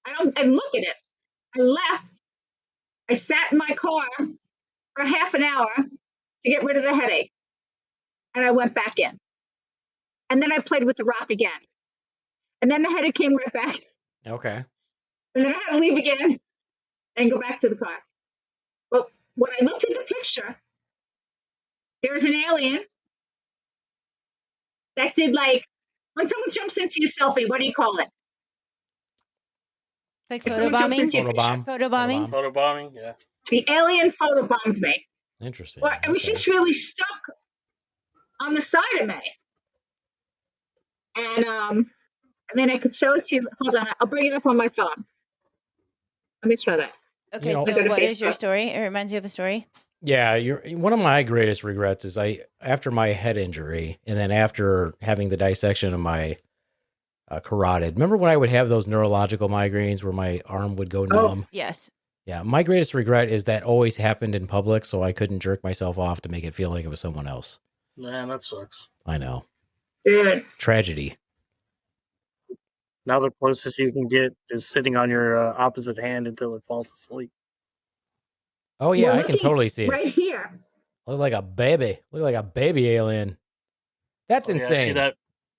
I didn't look at it. I left. I sat in my car for half an hour to get rid of the headache. And I went back in. And then I played with the rock again. And then the headache came right back. Okay. And then I had to leave again and go back to the car. Well, when I looked at the picture, there's an alien that did like, when someone jumps into your selfie, what do you call it? Like If someone jumps photobombing? into your picture. Photobomb. Photobombing? Photobombing, yeah. The alien photobombed me. Interesting. Well, it was Okay. just really stuck on the side of me. And then I could show it to you. Hold on, I'll bring it up on my phone. Let me try that. Okay, You know- so Go to what is your Facebook. story? It reminds you of a story? Yeah, one of my greatest regrets is after my head injury and then after having the dissection of my carotid. Remember when I would have those neurological migraines where my arm would go numb? Yes. Yeah, my greatest regret is that always happened in public, so I couldn't jerk myself off to make it feel like it was someone else. Man, that sucks. I know. Dude, Tragedy. Now the closest you can get is sitting on your opposite hand until it falls asleep. Oh yeah, we're I can looking totally see it. right here. Look like a baby. Look like a baby alien. That's Oh, yeah, insane.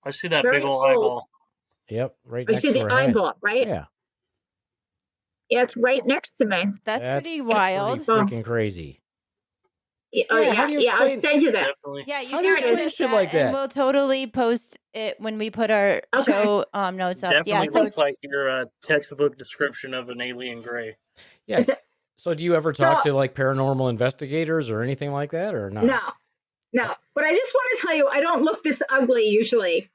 I see that Very big old old. eyeball. Yep, right I next see to the her head. eyeball, right? Yeah, Yeah, it's right next to me. That's pretty pretty wild. freaking crazy. Yeah, Yeah, how do you I'll explain- send you that. Definitely. Yeah, you How do you should send explain us shit that, like and that? we'll totally post it when we put our Okay. show notes up. Definitely Yeah, so looks like your textbook description of an alien gray. Yeah. It's a- So do you ever talk So- to like paranormal investigators or anything like that or not? No. But I just want to tell you, I don't look this ugly usually.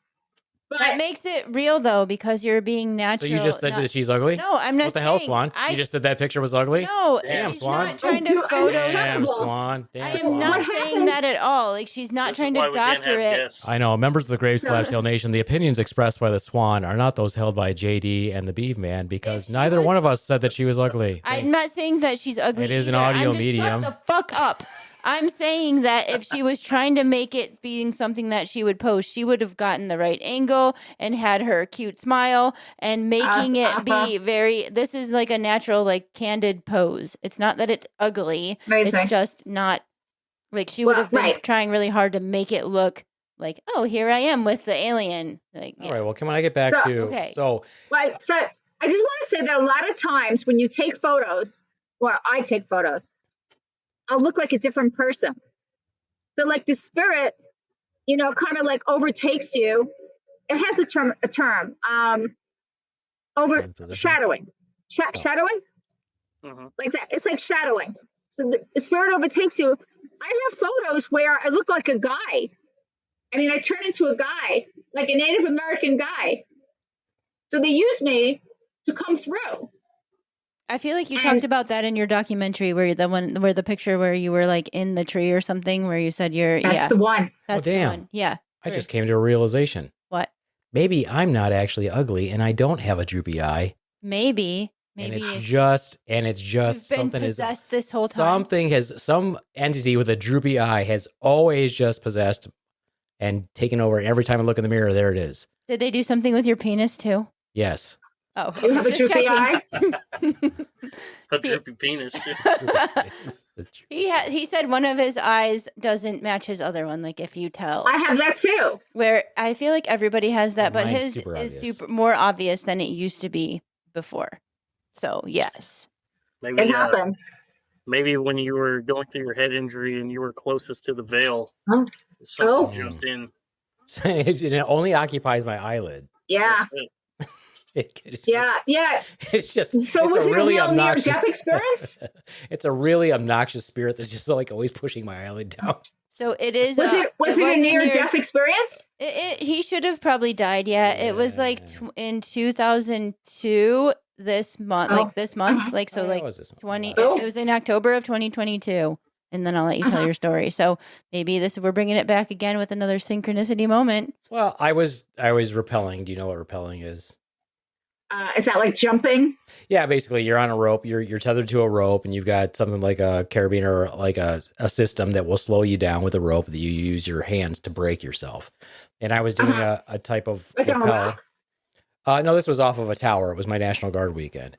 But that makes it real though, because you're being natural. So you just said not- that she's ugly? No, I'm not What the hell, saying- Swan? I You just said that picture was ugly? No, Damn, she's Swan. not trying I to do- photo. I Damn, terrible. Swan. I Damn, am Swan. not What saying happens- that at all. Like she's not This trying is why to we can't doctor have it. guests. I know. Members of the Grave Slab Tail Nation, the opinions expressed by the Swan are not those held by JD and the Beaveman because If she neither was- one of us said that she was ugly. I'm Thanks. not saying that she's ugly. It is an either. audio I'm just, medium. Shut the fuck up. I'm saying that if she was trying to make it being something that she would post, she would have gotten the right angle and had her cute smile and making it be very. This is like a natural, like candid pose. It's not that it's ugly. Amazing. It's just not like she would Well, have been right. trying really hard to make it look like, oh, here I am with the alien. Like, All yeah. right. Well, can I get back So- to Okay. so But so I just want to say that a lot of times when you take photos, or I take photos, I'll look like a different person. So like the spirit, kind of like overtakes you. It has a term, overshadowing. Shadowing? hmm Like that. It's like shadowing. So the spirit overtakes you. I have photos where I look like a guy. I mean, I turn into a guy, like a Native American guy. So they use me to come through. I feel like you And- talked about that in your documentary where the picture where you were like in the tree or something where you said you're That's the one. that's damn. the one. Yeah. I just came to a realization. What? Maybe I'm not actually ugly and I don't have a droopy eye. Maybe And it's it's just you've been something is possessed this whole time. some entity with a droopy eye has always just possessed and taken over. Every time I look in the mirror, there it is. Did they do something with your penis too? Yes. Oh, You have a just droopy eye? checking. A droopy penis, too. He said one of his eyes doesn't match his other one. Like if you tell, I have that too. where I feel like everybody has that, but Mine's his super is obvious. super more obvious than it used to be before. So yes, Maybe, It happens. maybe when you were going through your head injury and you were closest to the veil, Oh. something Oh. jumped in. It only occupies my eyelid. Yeah. That's it. It's Yeah. It's just So it's was a it really a real obnoxious near-death experience? It's a really obnoxious spirit that's just like always pushing my eyelid down. so it is. Was it a wasn't near-death experience? He should have probably died. Yeah, it was like Yeah. in 2002. This month, Oh. like this month, Uh-huh. like so, Oh, like that was this one. 20. Oh. It was in October of 2022, and then I'll let you tell Uh-huh. your story. So maybe we're bringing it back again with another synchronicity moment. Well, I was repelling. Do you know what repelling is? Is that like jumping? Yeah, basically, you're on a rope. You're tethered to a rope, and you've got something like a carabiner or like a system that will slow you down with a rope that you use your hands to brake yourself. And I was doing a type of Like on a rappel. rock? No, this was off of a tower. It was my National Guard weekend.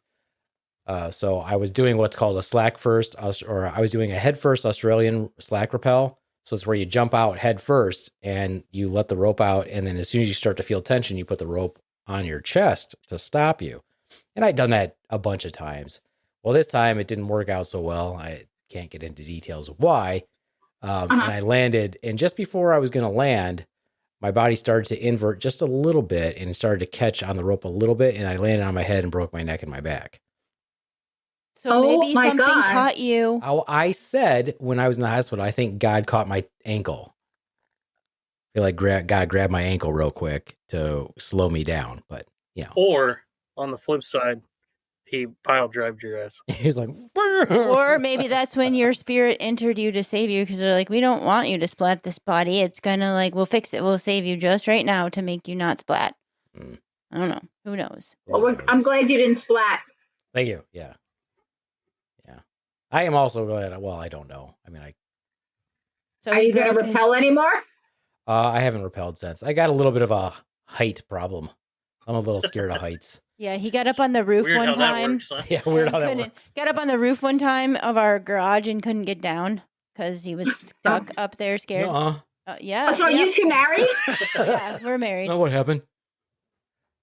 So I was doing what's called a slack first, or I was doing a head first Australian slack rappel. So it's where you jump out head first and you let the rope out. And then as soon as you start to feel tension, you put the rope on your chest to stop you. And I'd done that a bunch of times. Well, this time it didn't work out so well. I can't get into details of why. And I landed, and just before I was going to land, my body started to invert just a little bit and it started to catch on the rope a little bit. And I landed on my head and broke my neck and my back. So maybe something caught you. I said when I was in the hospital, I think God caught my ankle. I feel like God grabbed my ankle real quick to slow me down. But, you know. Or on the flip side, he pile drived your ass. He's like, Or maybe that's when your spirit entered you to save you because they're like, we don't want you to splat this body. It's going to like, we'll fix it. We'll save you just right now to make you not splat. I don't know. Who knows? Well, I'm glad you didn't splat. Thank you. Yeah. I am also glad. Well, I don't know. I mean, So are you going to rappel anymore? I haven't rappelled since. I got a little bit of a height problem. I'm a little scared of heights. Yeah, he got up on the roof one time. Works, huh? Yeah, weird how that works. Got up on the roof one time of our garage and couldn't get down because he was stuck up there scared. Yeah. Oh, so are you two married? Yeah, we're married. That's not what happened.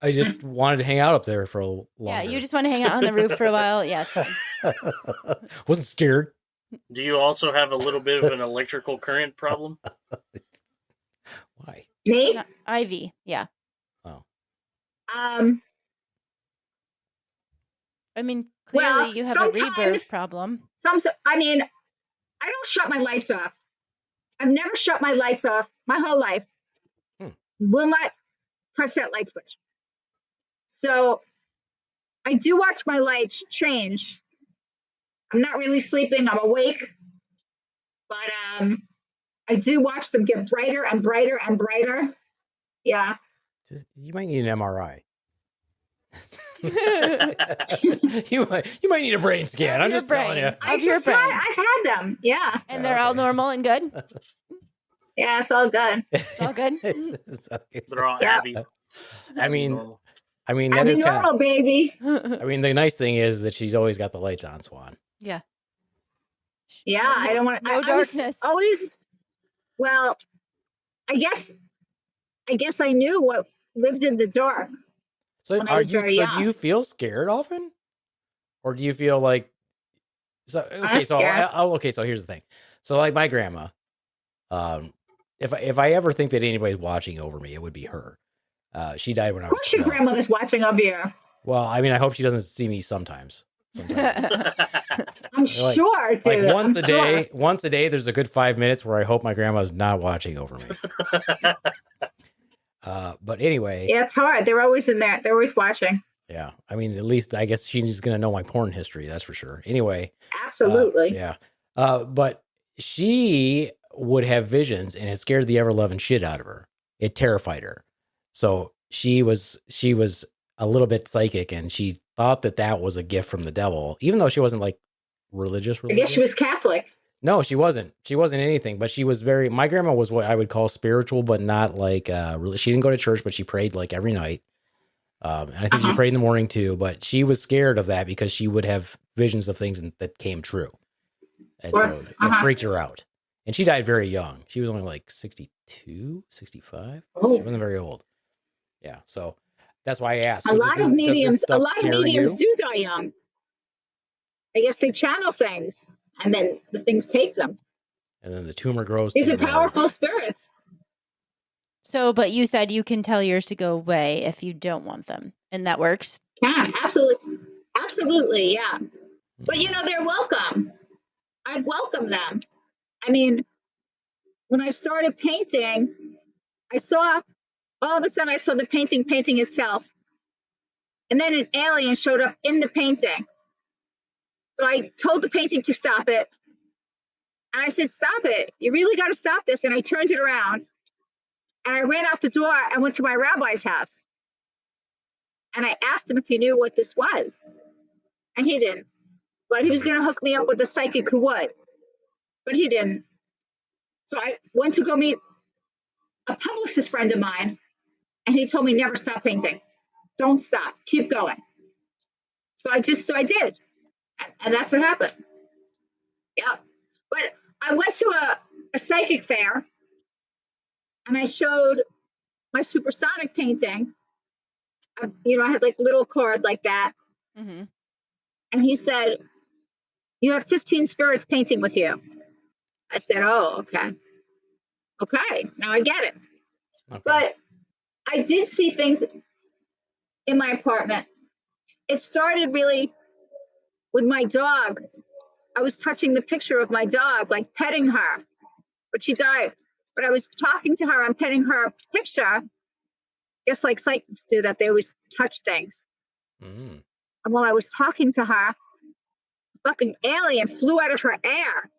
I just wanted to hang out up there for a longer. Yeah, you just want to hang out on the roof for a while. Yeah, it's fine. Wasn't scared. Do you also have a little bit of an electrical current problem? Why? Me? No, Ivy, yeah. Oh. I mean, clearly you have a rebirth problem. I mean, I don't shut my lights off. I've never shut my lights off my whole life. Will not touch that light switch. So I do watch my lights change. I'm not really sleeping. I'm awake. But I do watch them get brighter and brighter and brighter. Yeah. You might need an MRI. you might need a brain scan. I'm just telling you. I've had them. Yeah. And they're all normal and good? Yeah, it's all good. It's all good? They're all happy. I mean, that is normal, baby. I mean, the nice thing is that she's always got the lights on, Swan. Yeah. Yeah, I don't want no darkness. Well, I guess I knew what lived in the dark. So do you feel scared often? Or do you feel like so here's the thing. So like my grandma, if I ever think that anybody's watching over me, it would be her. She died when I was 12. Of course your grandmother's watching over you. Well, I mean, I hope she doesn't see me sometimes. I'm sure, dude. Like once a day, there's a good 5 minutes where I hope my grandma's not watching over me. But anyway. Yeah, it's hard. They're always in there. They're always watching. Yeah. I mean, at least I guess she's going to know my porn history. That's for sure. Anyway. Absolutely. Yeah. But she would have visions and it scared the ever-loving shit out of her. It terrified her. So she was a little bit psychic and she thought that was a gift from the devil, even though she wasn't like religious. I guess she was Catholic. No, she wasn't. She wasn't anything, but she was my grandma was what I would call spiritual, but not like, she didn't go to church, but she prayed like every night. And I think she prayed in the morning too, but she was scared of that because she would have visions of things that came true. And so it freaked her out. And she died very young. She was only like 62, 65. Oh. She wasn't very old. Yeah. So that's why I asked. A lot of mediums do die young. I guess they channel things and then the things take them. And then the tumor grows. These are powerful spirits. So, but you said you can tell yours to go away if you don't want them. And that works? Yeah, absolutely. Absolutely, yeah. But, they're welcome. I'd welcome them. I mean, when I started painting, all of a sudden I saw the painting itself. And then an alien showed up in the painting. So I told the painting to stop it. And I said, stop it. You really got to stop this. And I turned it around. And I ran out the door and went to my rabbi's house. And I asked him if he knew what this was, and he didn't. But he was going to hook me up with a psychic who would, but he didn't. So I went to go meet a publicist friend of mine, and he told me never stop painting. Don't stop. Keep going. So I did, and that's what happened. Yeah. But I went to a psychic fair, and I showed my supersonic painting. I had like little card like that, Mm-hmm. and he said, "You have 15 spirits painting with you." I said, "Oh, okay, okay, now I get it." Okay. But I did see things in my apartment. It started really with my dog. I was touching the picture of my dog, like petting her, but she died. But I was talking to her and petting her picture, just like psychics do, that they always touch things. Mm. And while I was talking to her, a fucking alien flew out of her air.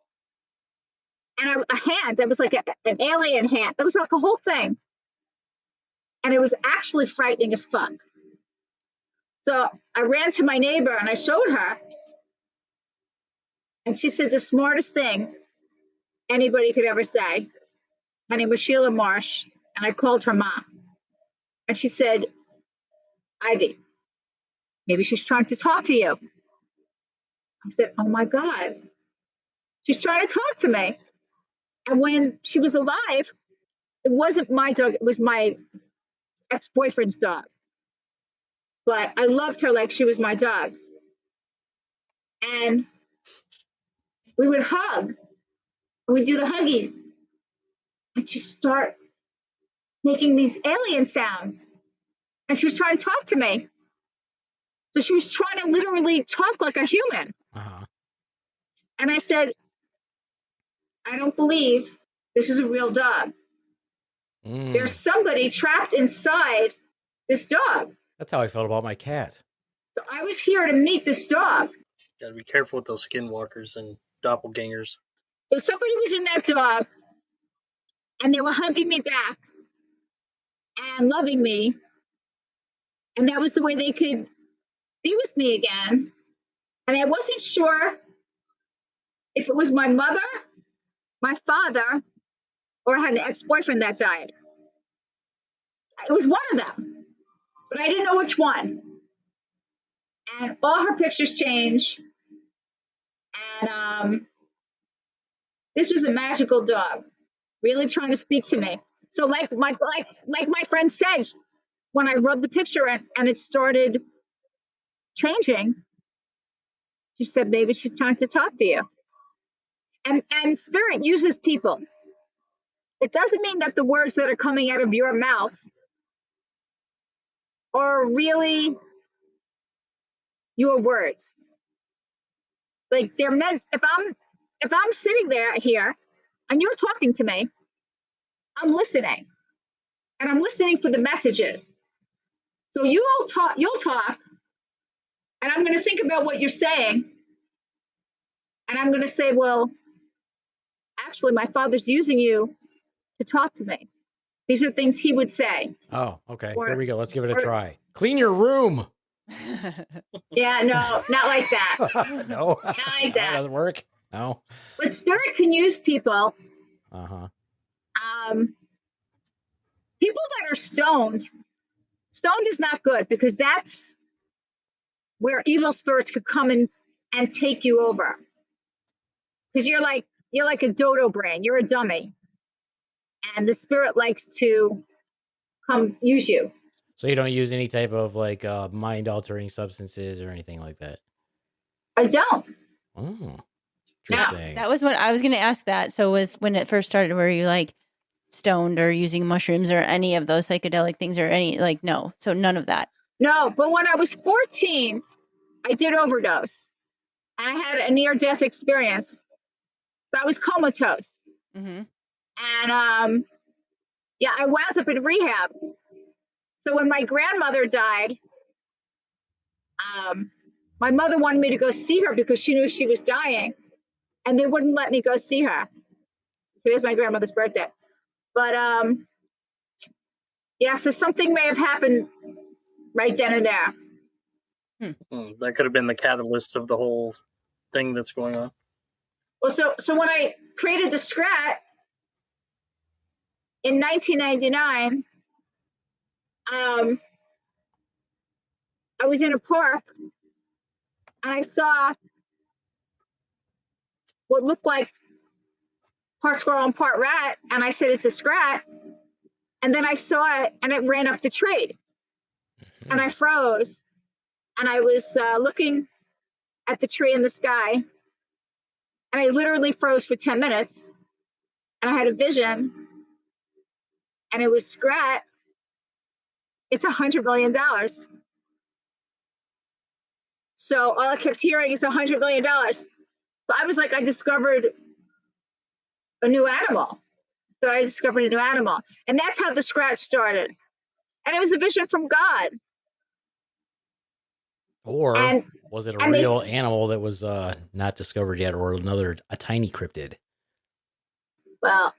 And a hand, it was like an alien hand. It was like a whole thing. And it was actually frightening as fuck. So I ran to my neighbor and I showed her. And she said the smartest thing anybody could ever say. My name was Sheila Marsh, and I called her mom. And she said, "Ivy, maybe she's trying to talk to you." I said, "Oh my God, she's trying to talk to me." And when she was alive, it wasn't my dog, it was my ex-boyfriend's dog. But I loved her like she was my dog. And we would hug, and we'd do the huggies. And she'd start making these alien sounds. And she was trying to talk to me. So she was trying to literally talk like a human. Uh-huh. And I said, "I don't believe this is a real dog. There's Mm. somebody trapped inside this dog. That's how I felt about my cat. So I was here to meet this dog." Gotta be careful with those skinwalkers and doppelgangers. So somebody was in that dog, and they were hugging me back and loving me. And that was the way they could be with me again. And I wasn't sure if it was my mother, my father, or I had an ex-boyfriend that died. It was one of them, but I didn't know which one. And all her pictures changed. And this was a magical dog, really trying to speak to me. So like my friend said, when I rubbed the picture and it started changing, she said, "Maybe she's trying to talk to you." And spirit uses people. It doesn't mean that the words that are coming out of your mouth are really your words. Like they're meant. If I'm sitting there here and you're talking to me, I'm listening, and I'm listening for the messages. So you'll talk, and I'm going to think about what you're saying, and I'm going to say, "Well, actually, my father's using you to talk to me. These are things he would say." Oh, okay. Or- Here we go. Let's give it a or- try. Clean your room. Yeah, no, not like that. No. Not like That that. doesn't work. No. But spirit can use people. Uh-huh. People that are stoned. Stoned is not good because that's where evil spirits could come in and take you over. Because you're like a dodo brain. You're a dummy, and the spirit likes to come use you. So you don't use any type of like mind altering substances or anything like that? I don't. Oh, Yeah, interesting. That was what I was going to ask that. So when it first started, were you like stoned or using mushrooms or any of those psychedelic things or any, like, no. So none of that. No, but when I was 14, I did overdose. I had a near-death experience. So I was comatose. Mm-hmm. And yeah, I wound up in rehab. So when my grandmother died, my mother wanted me to go see her because she knew she was dying, and they wouldn't let me go see her. Today's my grandmother's birthday. But yeah, so something may have happened right then and there. That could have been the catalyst of the whole thing that's going on. Well, so when I created the Scrat in 1999, I was in a park and I saw what looked like part squirrel and part rat, and I said it's a Scrat. And then I saw it and it ran up the tree, and I froze, and I was looking at the tree in the sky, and I literally froze for 10 minutes, and I had a vision, and it was Scrat. It's $100 million. So all I kept hearing is $100 million. So I was like, I discovered a new animal. So I discovered a new animal. And that's how the Scratch started. And it was a vision from God. Or And was it a and they real s- animal that was not discovered yet, or a tiny cryptid? well,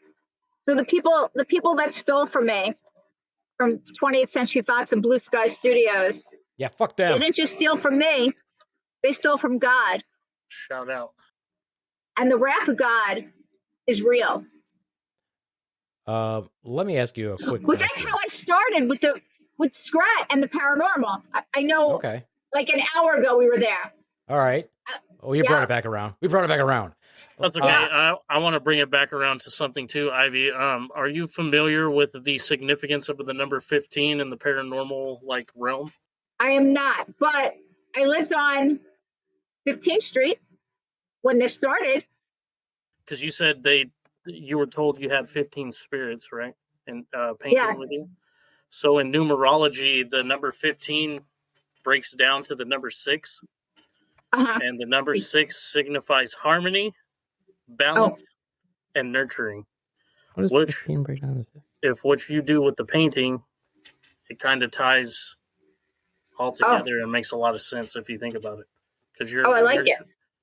so the people that stole from me from 20th Century Fox and Blue Sky Studios, Yeah, fuck they them. didn't just steal from me, they stole from God. Shout out. And the wrath of God is real. Let me ask you a quick Well, that's question. how I started with Scrat and the paranormal. I know, Okay. like an hour ago we were there. All right. Oh, you brought it back around. We brought it back around. That's okay. I want to bring it back around to something too, Ivy. Are you familiar with the significance of the number 15 in the paranormal realm? I am not, but I lived on 15th Street when this started. Because you said you were told you had 15 spirits, right? And painting Yes. with you. So in numerology, the number 15 breaks down to the number 6, and the number 6 signifies harmony, balance, and nurturing. What does Which, 15 break down to? if what you do with the painting, it kind of ties all together and makes a lot of sense if you think about it. Because I like it.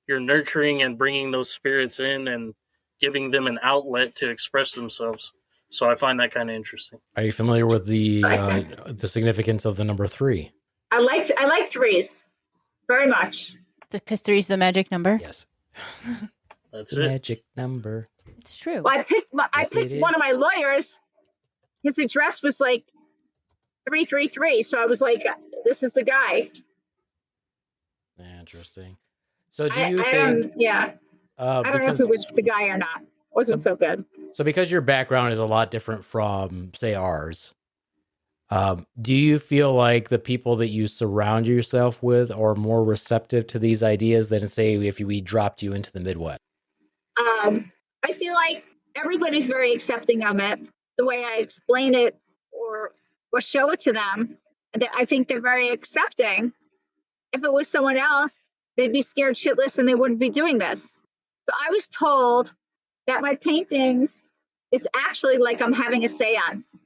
You're nurturing and bringing those spirits in and giving them an outlet to express themselves. So I find that kind of interesting. Are you familiar with the significance of the number 3? I like threes very much. Because 3 is the magic number. Yes. That's the it. magic number. It's true. Well, I picked one of my lawyers. His address was like 333, so I was like, "This is the guy." Interesting. So, do you think? Yeah, I don't know if it was the guy or not. Wasn't so good. So, because your background is a lot different from, say, ours, do you feel like the people that you surround yourself with are more receptive to these ideas than, say, if we dropped you into the Midwest? I feel like everybody's very accepting of it. The way I explain it or show it to them, I think they're very accepting. If it was someone else, they'd be scared shitless and they wouldn't be doing this. So I was told that my paintings, it's actually like I'm having a seance.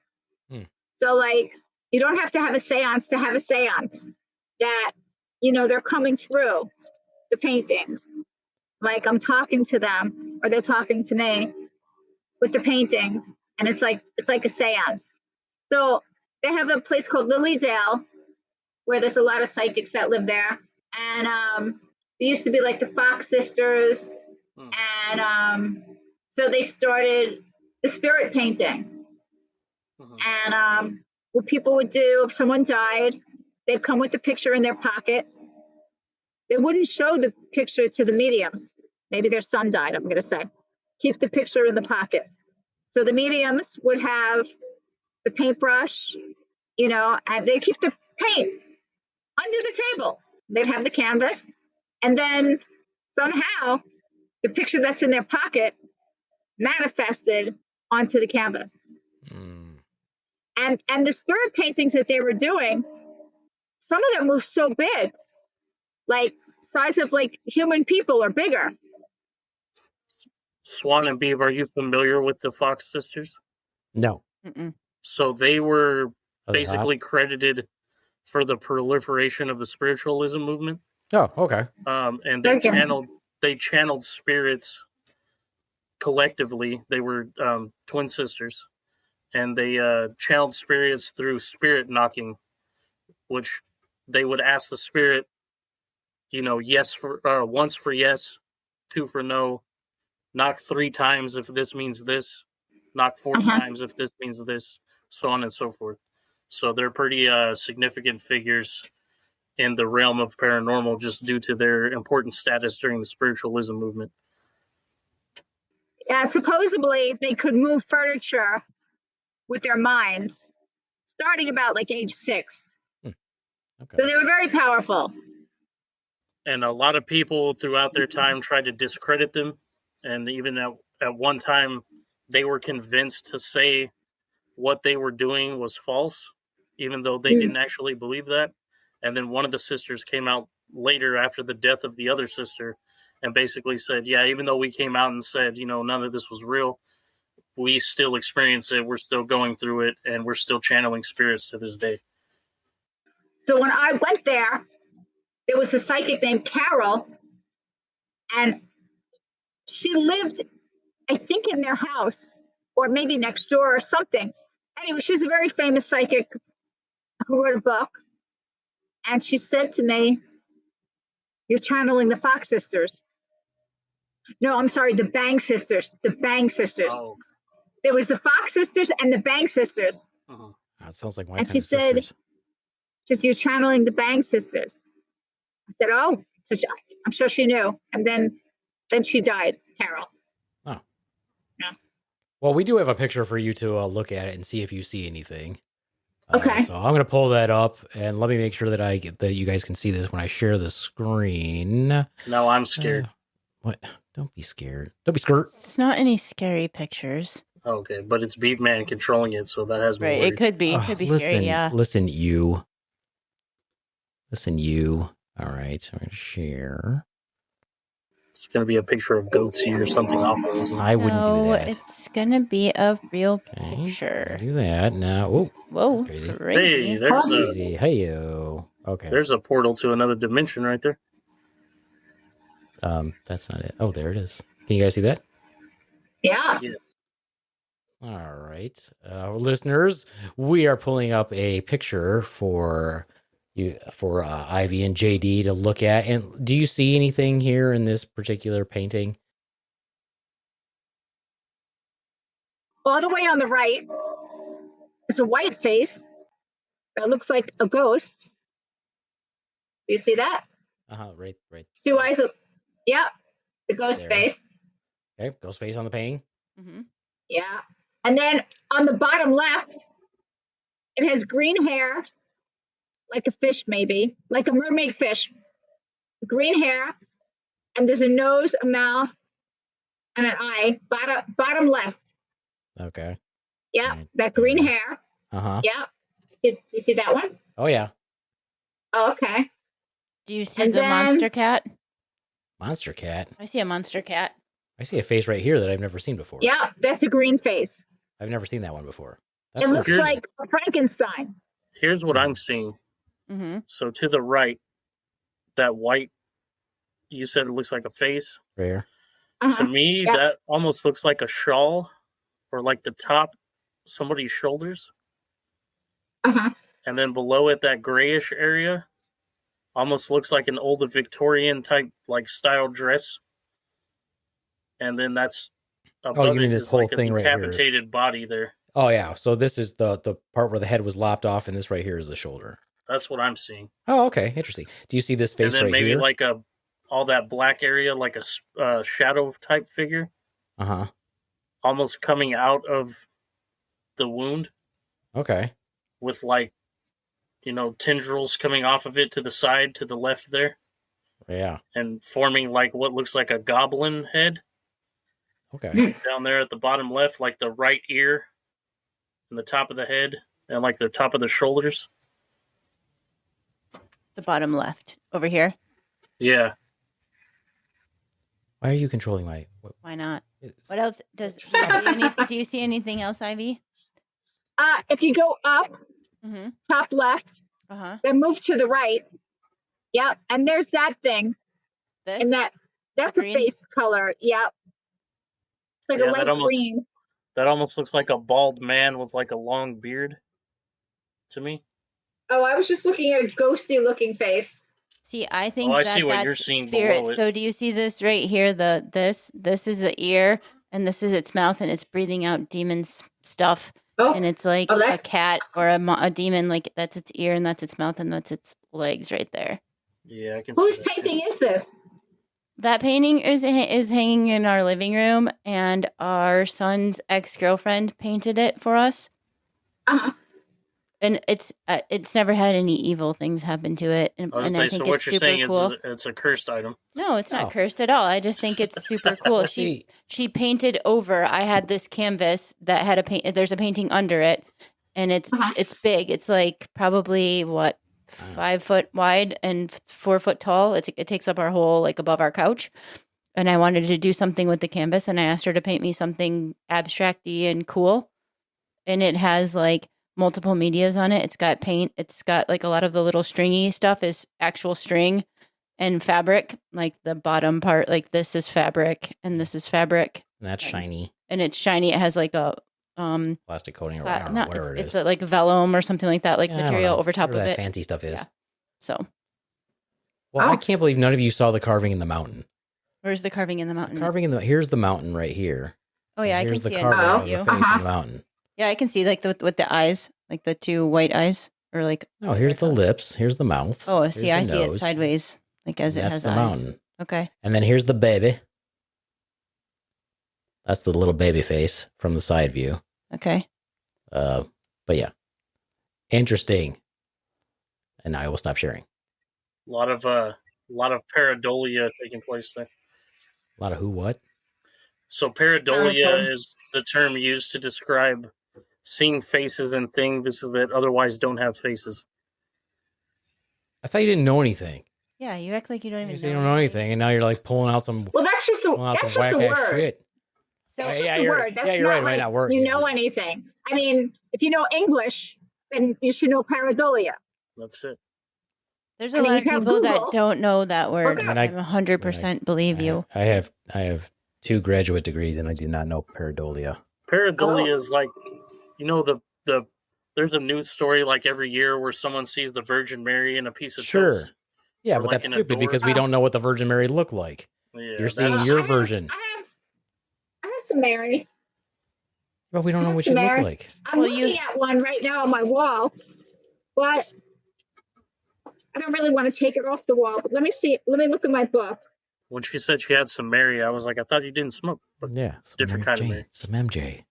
So like, you don't have to have a seance to have a seance. That, they're coming through the paintings. Like I'm talking to them or they're talking to me with the paintings. And it's like a seance. So they have a place called Lilydale where there's a lot of psychics that live there. And they used to be like the Fox sisters. And so they started the spirit painting. And what people would do if someone died, they'd come with the picture in their pocket. They wouldn't show the picture to the mediums. Maybe their son died, I'm going to say. Keep the picture in the pocket. So the mediums would have the paintbrush, and they keep the paint under the table. They'd have the canvas. And then somehow the picture that's in their pocket manifested onto the canvas. And the spirit paintings that they were doing, some of them were so big, like size of like human people or bigger. Swan and Beaver, are you familiar with the Fox sisters? No. So they were basically credited for the proliferation of the spiritualism movement. Oh, okay. And they channeled spirits collectively. They were twin sisters, and they channeled spirits through spirit knocking, which they would ask the spirit, yes for once for yes, 2 for no, knock 3 times if this means this, knock 4 times if this means this, so on and so forth. So they're pretty significant figures in the realm of paranormal just due to their important status during the spiritualism movement. Yeah, supposedly they could move furniture with their minds, starting about like age 6. Okay. So they were very powerful. And a lot of people throughout their time tried to discredit them. And even at one time, they were convinced to say what they were doing was false, even though they didn't actually believe that. And then one of the sisters came out later after the death of the other sister and basically said, yeah, even though we came out and said, none of this was real, we still experience it. We're still going through it, and we're still channeling spirits to this day. So when I went there was a psychic named Carol, and she lived, I think, in their house or maybe next door or something. Anyway, she was a very famous psychic who wrote a book. And she said to me, "You're channeling the Fox sisters." No, I'm sorry, the Bang sisters. The Bang sisters. Oh. There was the Fox sisters and the Bang sisters. Uh-huh. That sounds like my And kind she of said, sisters. "Just you're channeling the Bang sisters." I said, "Oh," so I'm sure she knew. And then she died, Carol. Oh. Yeah. Well, we do have a picture for you to look at it and see if you see anything. Okay. So I'm going to pull that up, and let me make sure that you guys can see this when I share the screen. No, I'm scared. What? Don't be scared. Don't be scared. It's not any scary pictures. Okay, but it's Beaveman controlling it, so that has me Right, worried. it could be. It could be scary, yeah. Listen, you. All right, I'm going to share. It's going to be a picture of Goatsy or something awful, isn't it? I wouldn't do that. It's going to be a real Okay, picture. do that now. Oh, Whoa, that's crazy. crazy. Hey, there's Crazy. Hey-yo. Okay. there's a portal to another dimension right there. That's not it. Oh, there it is. Can you guys see that? Yeah. Yes. All right, listeners, we are pulling up a picture for you for Ivy and JD to look at. And do you see anything here in this particular painting? All the way on the right is a white face that looks like a ghost. Do you see that? Right. 2 eyes. Yeah, the ghost There. face. Okay, ghost face on the painting. Mm-hmm. Yeah. And then on the bottom left, it has green hair, like a fish, maybe, like a mermaid fish. Green hair, and there's a nose, a mouth, and an eye. Bottom left. Okay. Yeah, Right. that green Yeah. hair. Uh-huh. Yeah. Do you see that one? Oh, yeah. Oh, okay. Do you see And the then- monster cat? Monster cat. I see a monster cat. I see a face right here that I've never seen before. Yeah, that's a green face. I've never seen that one before. It That's looks Here's- like a Frankenstein. Here's what I'm seeing. Mm-hmm. So to the right, that white, you said it looks like a face. rare. To Uh-huh. me, Yeah. that almost looks like a shawl or like the top somebody's shoulders. Uh-huh. And then below it, that grayish area almost looks like an old Victorian type like style dress. And then that's above you mean it this is whole like a thing right here? decapitated body there. Oh, yeah. So this is the part where the head was lopped off, and this right here is the shoulder. That's what I'm seeing. Oh, okay. Interesting. Do you see this face And then right maybe here? like all that black area, like a shadow type figure, Uh-huh. almost coming out of the wound Okay. with like, tendrils coming off of it to the side, to the left there, Yeah. and forming like what looks like a goblin head Okay. down there at the bottom left, like the right ear and the top of the head and like the top of the shoulders. The bottom left over here. Yeah. Why are you controlling my... Why not? it's- What else do you see anything else, Ivy? If you go up, Mm-hmm. top left, Uh-huh. then move to the right. Yep. And there's that thing. This? And that's a green? face color. Yep. It's like Yeah, a that light almost- green. That almost looks like a bald man with like a long beard to me. Oh, I was just looking at a ghosty looking face. See, I think I see what that's you're seeing spirit. below it. So do you see this right here? This is the ear, and this is its mouth, and it's breathing out demon stuff. Oh, And it's like a cat or a demon, like that's its ear, and that's its mouth, and that's its legs right there. Yeah, I can whose see that. painting is this? That painting is hanging in our living room, and our son's ex-girlfriend painted it for us. Uh-huh. And it's never had any evil things happen to it, and I think so it's what you're super saying cool. is it's a cursed item. No, it's No. not cursed at all. I just think it's super cool. She painted over. I had this canvas that had a paint. There's a painting under it, and it's big. It's like probably 5 foot wide and 4 foot tall. It takes up our whole, like, above our couch. And I wanted to do something with the canvas, and I asked her to paint me something abstracty and cool. And it has like multiple medias on it. It's got paint. It's got like a lot of the little stringy stuff is actual string and fabric. Like the bottom part, like this is fabric and this is fabric. And that's shiny. And it's shiny. It has like a plastic coating or I don't know, whatever it is. It's a, like vellum or something like that, like material over top of that it. fancy stuff is. Yeah. So. Well, I can't believe none of you saw the carving in the mountain. Where's the carving in the mountain? Here's the mountain right here. Oh yeah, I can see it. Here's the carving of the face in the mountain. Yeah, I can see like with the eyes, like the two white eyes, or like. No, here's the lips. Here's the mouth. Oh, see, I see it sideways, like as it has eyes. That's the mountain. Okay. And then here's the baby. That's the little baby face from the side view. Okay. But yeah, interesting. And I will stop sharing. A lot of pareidolia taking place there. A lot of who? What? So pareidolia is the term used to describe seeing faces and things that otherwise don't have faces. I thought you didn't know anything. Yeah, you act like you don't even know. You don't know anything, and now you're like pulling out some. Well, that's just the word. So that's just the word. That's you're right. Might not work. You know anything? I mean, if you know English, then you should know pareidolia. That's it. There's a lot of people that don't know that word. Okay. I 100% believe you. I have 2 graduate degrees, and I do not know pareidolia. Pareidolia is like, there's a news story like every year where someone sees the Virgin Mary in a piece of toast. Yeah, but that's stupid because we don't know what the Virgin Mary looked like. Yeah, you're seeing your version. I have some Mary. But we don't know what she looked like. I'm looking at one right now on my wall, but I don't really want to take it off the wall. But let me see. Let me look at my book. When she said she had some Mary, I was like, I thought you didn't smoke. But yeah, different kind of Mary. Some MJ.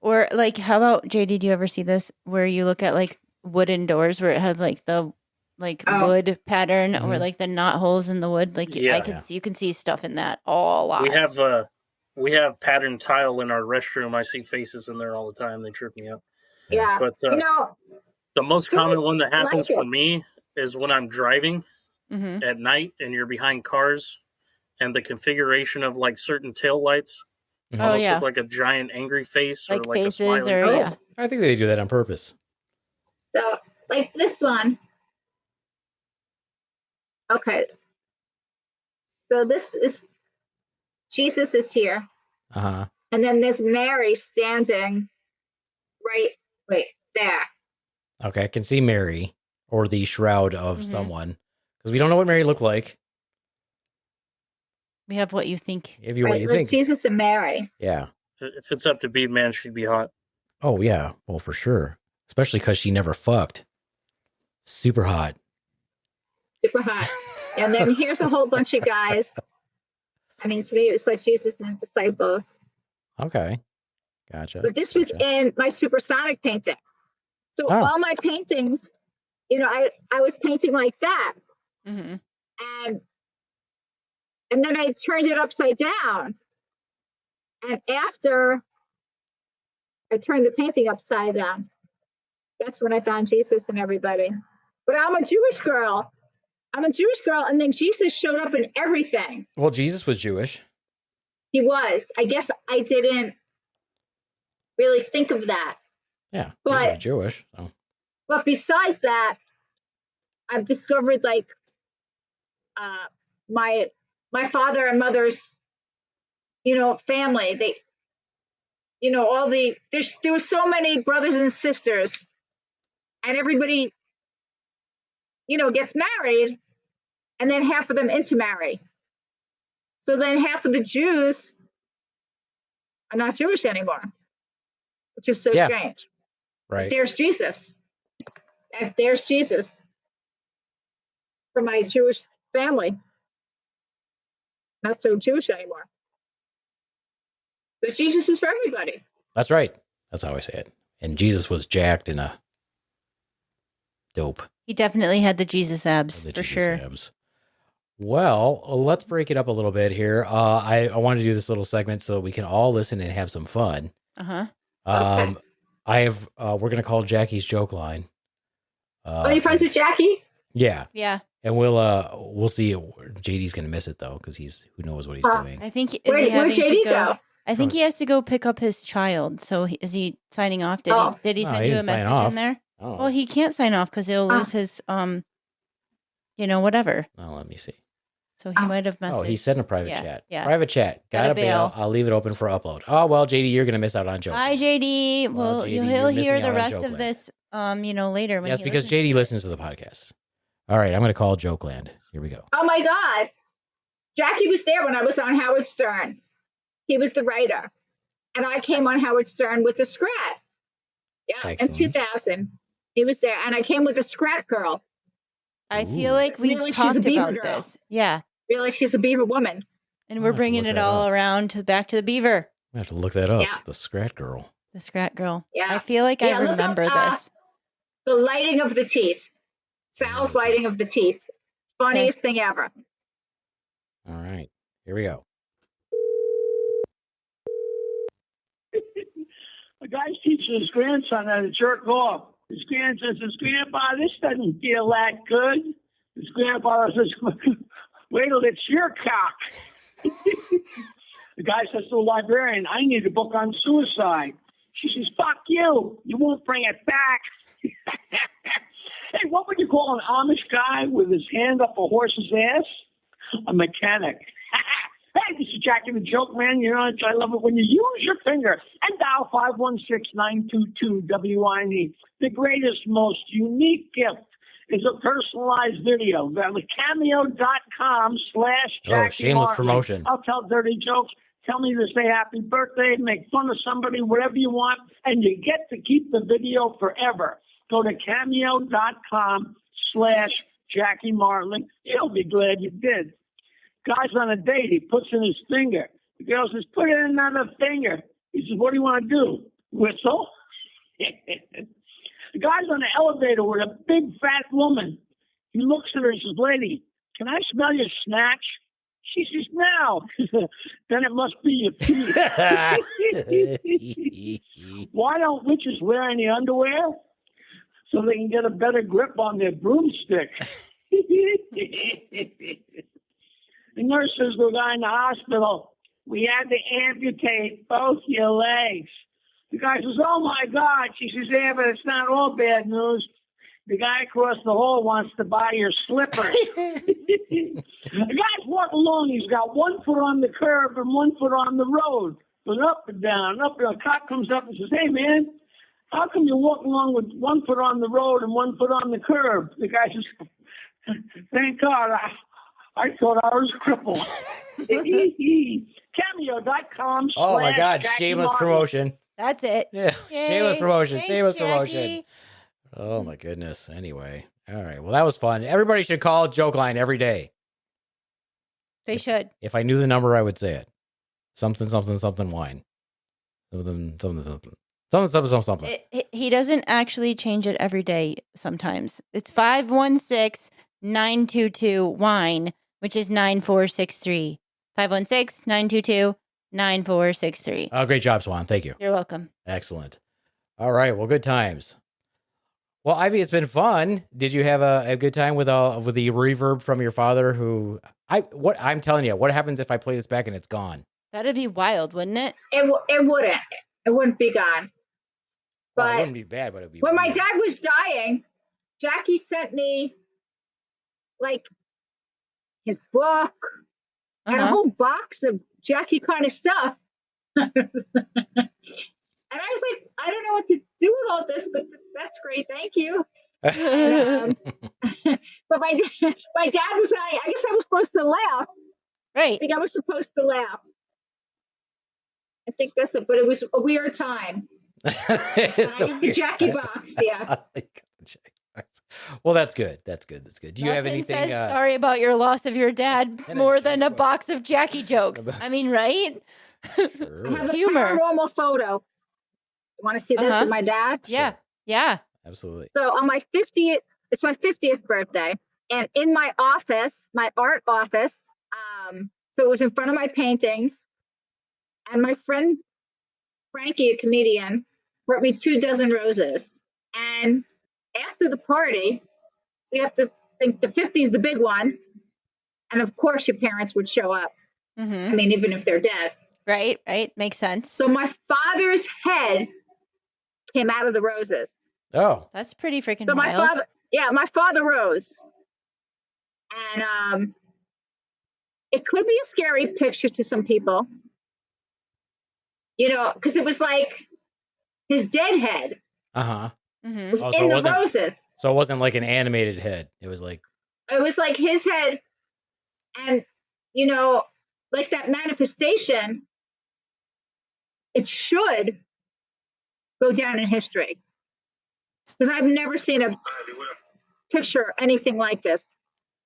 Or like, how about, JD, did you ever see this where you look at like wooden doors where it has like the wood pattern or like the knot holes in the wood? Like you can see stuff in that a lot. We have patterned tile in our restroom. I see faces in there all the time. They trip me up. Yeah. But the most common one that happens for me is when I'm driving at night and you're behind cars and the configuration of like certain taillights almost look like a giant angry face like or like faces a smiling face. Yeah. I think they do that on purpose. So, like this one. Okay. So this is Jesus is here. Uh-huh. And then there's Mary standing there. Okay, I can see Mary or the shroud of someone because we don't know what Mary looked like. We have what you think. If you what you think. Jesus and Mary. Yeah. If it's up to Beaveman, she'd be hot. Oh yeah, well for sure. Especially because she never fucked. Super hot. Super hot. And then here's a whole bunch of guys. I mean, to me, it was like Jesus and the disciples. Okay. Gotcha. But this was in my Supersonic painting. So all my paintings, I was painting like that. Mm-hmm. And then I turned it upside down. And after I turned the painting upside down, that's when I found Jesus and everybody. But I'm a Jewish girl. And then Jesus showed up in everything. Well, Jesus was Jewish. He was. I guess I didn't really think of that. Yeah, but he was Jewish. So. But besides that, I've discovered like my father and mother's, family. They, there were so many brothers and sisters, and everybody gets married, and then half of them intermarry. So then half of the Jews are not Jewish anymore, which is so strange. Right. But there's Jesus. There's Jesus for my Jewish family. Not so Jewish anymore. But Jesus is for everybody. That's right. That's how I say it. And Jesus was jacked and a dope. He definitely had the Jesus abs, for sure. Abs. Well, let's break it up a little bit here. I want to do this little segment so we can all listen and have some fun. Uh-huh. Okay. We're going to call Jackie's joke line. Are you friends with Jackie? Yeah. Yeah. And we'll see. JD's going to miss it though, because who knows what he's doing. I think Where'd JD go? I think he has to go pick up his child. So is he signing off? Did he send you a message in there? Well, he can't sign off because he'll lose his whatever. Oh, let me see. So he might have messaged. Oh, he said in a private chat. Yeah. Private chat. Gotta bail. I'll leave it open for upload. Oh, well, JD, you're going to miss out on joke. Hi, JD. Well, JD, he'll hear the rest Jokeland. of this, later. When yes, because JD listens to the podcast. All right, I'm going to call Jokeland. Here we go. Oh, my God. Jackie was there when I was on Howard Stern. He was the writer. And I came on Howard Stern with the Scrat. Yeah, excellent. In 2000. He was there. And I came with a Scrat girl. I feel like we've talked about this. Yeah. Really, she's a Beaver woman. And we're bringing it all around back to the Beaver. I have to look that up. Yeah. The Scrat Girl. The Scrat Girl. Yeah. I feel like I remember this. The lighting of the teeth. Sal's lighting of the teeth. Funniest thing ever. All right. Here we go. A guy's teaching his grandson how to jerk off. His grandson says, "Grandpa, this doesn't feel that good." His grandfather says, "Wait till it's your cock." The guy says to the librarian, "I need a book on suicide." She says, "Fuck you. You won't bring it back." Hey, what would you call an Amish guy with his hand up a horse's ass? A mechanic. Hey, this is Jackie the Joke Man. I love it when you use your finger and dial 516-922-WINE. The greatest, most unique gift is a personalized video. Go to cameo.com/Jackie shameless Martin. promotion. I'll tell dirty jokes. Tell me to say happy birthday, make fun of somebody, whatever you want, and you get to keep the video forever. Go to cameo.com/Jackie Martin. You'll be glad you did. Guy's on a date. He puts in his finger. The girl says, "Put in another finger." He says, "What do you want to do? Whistle?" The guy's on the elevator with a big fat woman. He looks at her and says, "Lady, can I smell your snatch?" She says, "No." Then it must be your feet. Why don't witches wear any underwear? So they can get a better grip on their broomstick. The nurse says to the guy in the hospital, "We had to amputate both your legs." The guy says, "Oh my God." She says, "Yeah, but it's not all bad news. The guy across the hall wants to buy your slippers." The guy's walking along. He's got 1 foot on the curb and 1 foot on the road. But up and down, up and down. A cop comes up and says, "Hey, man, how come you're walking along with 1 foot on the road and 1 foot on the curb?" The guy says, "Thank God, I thought I was crippled." Cameo.com. Oh my God, shameless promotion. That's it. Yeah, Yay. shameless promotion. Thanks, Shameless Jackie. promotion. Oh my goodness. Anyway, all right. Well, that was fun. Everybody should call Joke Line every day. They should. If I knew the number, I would say it. Something, something, something, wine. Something, something, something. Something, something, something. He doesn't actually change it every day sometimes. It's 516-922-WINE, which is 9463. 516-922-9463. Oh, great job, Swan. Thank you. You're welcome. Excellent. All right. Well, good times. Well, Ivy, it's been fun. Did you have a good time with the reverb from your father? I'm telling you, what happens if I play this back and it's gone? That'd be wild, wouldn't it? It wouldn't. It wouldn't be gone. But Well, it wouldn't be bad, but it'd be when my weird. dad was dying, Jackie sent me like his book and a whole box of Jackie kind of stuff. And I was like, I don't know what to do with all this, but that's great. Thank you. And, but my dad was like, I guess I was supposed to laugh. Right. I think I was supposed to laugh. I think that's it, but it was a weird time. It's I a have the weird Jackie time. box, yeah. Well, that's good. That's good. That's good. Do you have Nothing anything? says sorry about your loss of your dad And a more than a joke. box of Jackie jokes. I mean, right? I Sure. have a Humor. paranormal photo. You want to see this Uh-huh. of my dad? Yeah. Sure. Yeah. Absolutely. So on my 50th, it's my 50th birthday, and in my office, my art office, so it was in front of my paintings, and my friend Frankie, a comedian, brought me 2 dozen roses. And after the party, so you have to think the 50 is the big one, and of course your parents would show up. Mm-hmm. I mean, even if they're dead. Right. Right. Makes sense. So my father's head came out of the roses. Oh, That's pretty freaking So my wild. father rose, and it could be a scary picture to some people, because it was like his dead head uh-huh. Mm-hmm. was Oh, so in it the wasn't- roses. So it wasn't like an animated head. It was like, It was like his head, and like that manifestation, it should go down in history, because I've never seen a picture anything like this,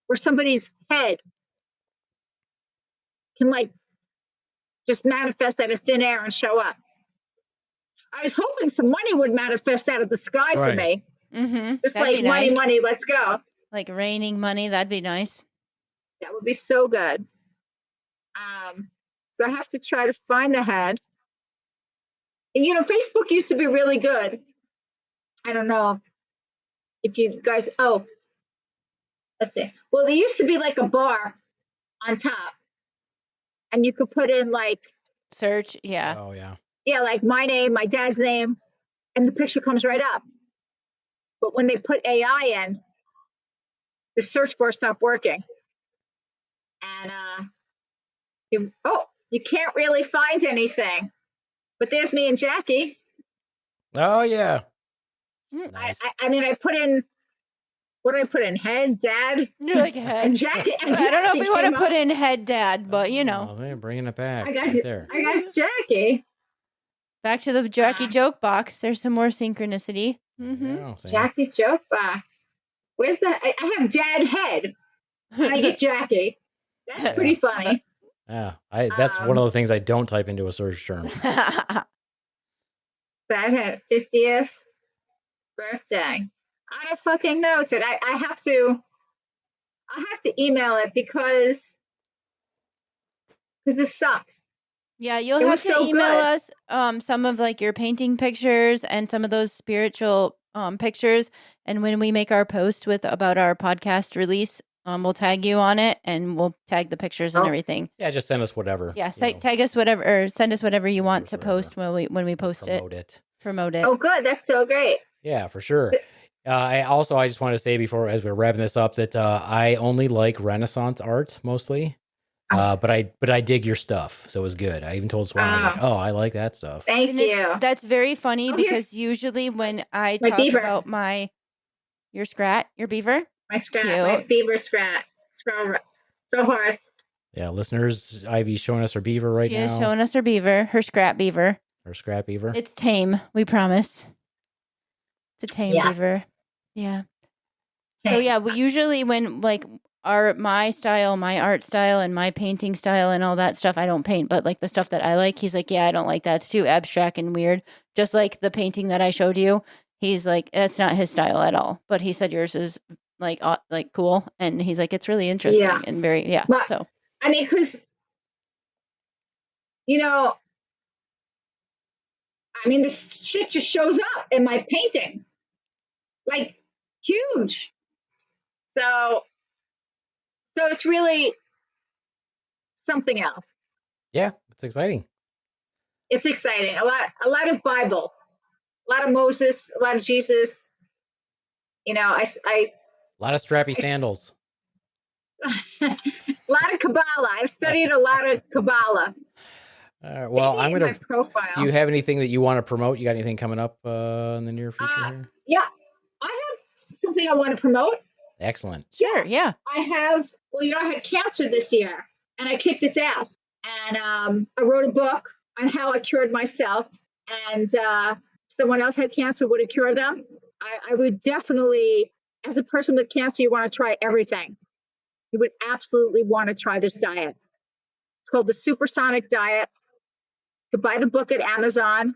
where somebody's head can like just manifest out of thin air and show up. I was hoping some money would manifest out of the sky for Right. me. Mm-hmm. Just That'd like be nice. money, let's go. Like raining money. That'd be nice. That would be so good. So I have to try to find the head. And, Facebook used to be really good. I don't know if you guys, let's see. Well, there used to be like a bar on top, and you could put in like, Search. Yeah. oh yeah. like my name, my dad's name, and the picture comes right up. But when they put AI in, the search bar stopped working. And you can't really find anything. But there's me and Jackie. Oh yeah. Mm. Nice. I mean, I put in, what did I put in? Head, dad, You're like head. and Jackie. And I don't know if Jackie we want came to put up. in head dad, but Oh, they're bringing it back. I got right you. there. I got Jackie. back to the Jackie joke box. There's some more synchronicity. There you Mm-hmm. go, see? Jackie joke box. Where's the? I have dad head. And I get Jackie. That's pretty funny. Yeah, that's one of the things I don't type into a search term. That had 50th birthday. I don't fucking know. So I have to email it because this sucks. Yeah, you'll It have was to so email good. us some of like your painting pictures and some of those spiritual pictures. And when we make our post about our podcast release, we'll tag you on it and we'll tag the pictures and everything. Yeah, just send us whatever. Yeah, you know, tag us whatever or send us whatever you want to Whatever. post when we post promote it. it. Promote it. Oh, good. That's so great. Yeah, for sure. I just wanted to say before, as we're wrapping this up, that I only like Renaissance art mostly. But I dig your stuff, so it was good. I even told Swan, I was like, "Oh, I like that stuff." Thank And you. that's very funny Oh, here. because usually when I My talk beaver. about your beaver, My scrap, Cute. my beaver scrap. Scroll so hard. Yeah, listeners, Ivy's showing us her beaver right she now. is showing us her beaver, her scrap beaver. Her scrap beaver. It's tame, we promise. It's a tame Yeah. beaver. Yeah. So yeah, we usually when like my style, my art style, and my painting style, and all that stuff, I don't paint. But like the stuff that I like, he's like, yeah, I don't like that. It's too abstract and weird. Just like the painting that I showed you, he's like, that's not his style at all. But he said yours is like cool, and he's like, it's really interesting Yeah. and very But- So I mean, because this shit just shows up in my painting, like huge. So it's really something else. Yeah, it's exciting. It's exciting. A lot of Bible, a lot of Moses, a lot of Jesus. A lot of strappy sandals. a lot of Kabbalah. I've studied a lot of Kabbalah. All right. Well, Maybe I'm in gonna. my profile. Do you have anything that you want to promote? You got anything coming up in the near future here? Yeah, I have something I want to promote? Excellent. Sure. Yeah. I had cancer this year and I kicked its ass. And I wrote a book on how I cured myself. And someone else had cancer, would it cure them? I would definitely, as a person with cancer, you want to try everything. You would absolutely want to try this diet. It's called the Supersonic Diet. You can buy the book at Amazon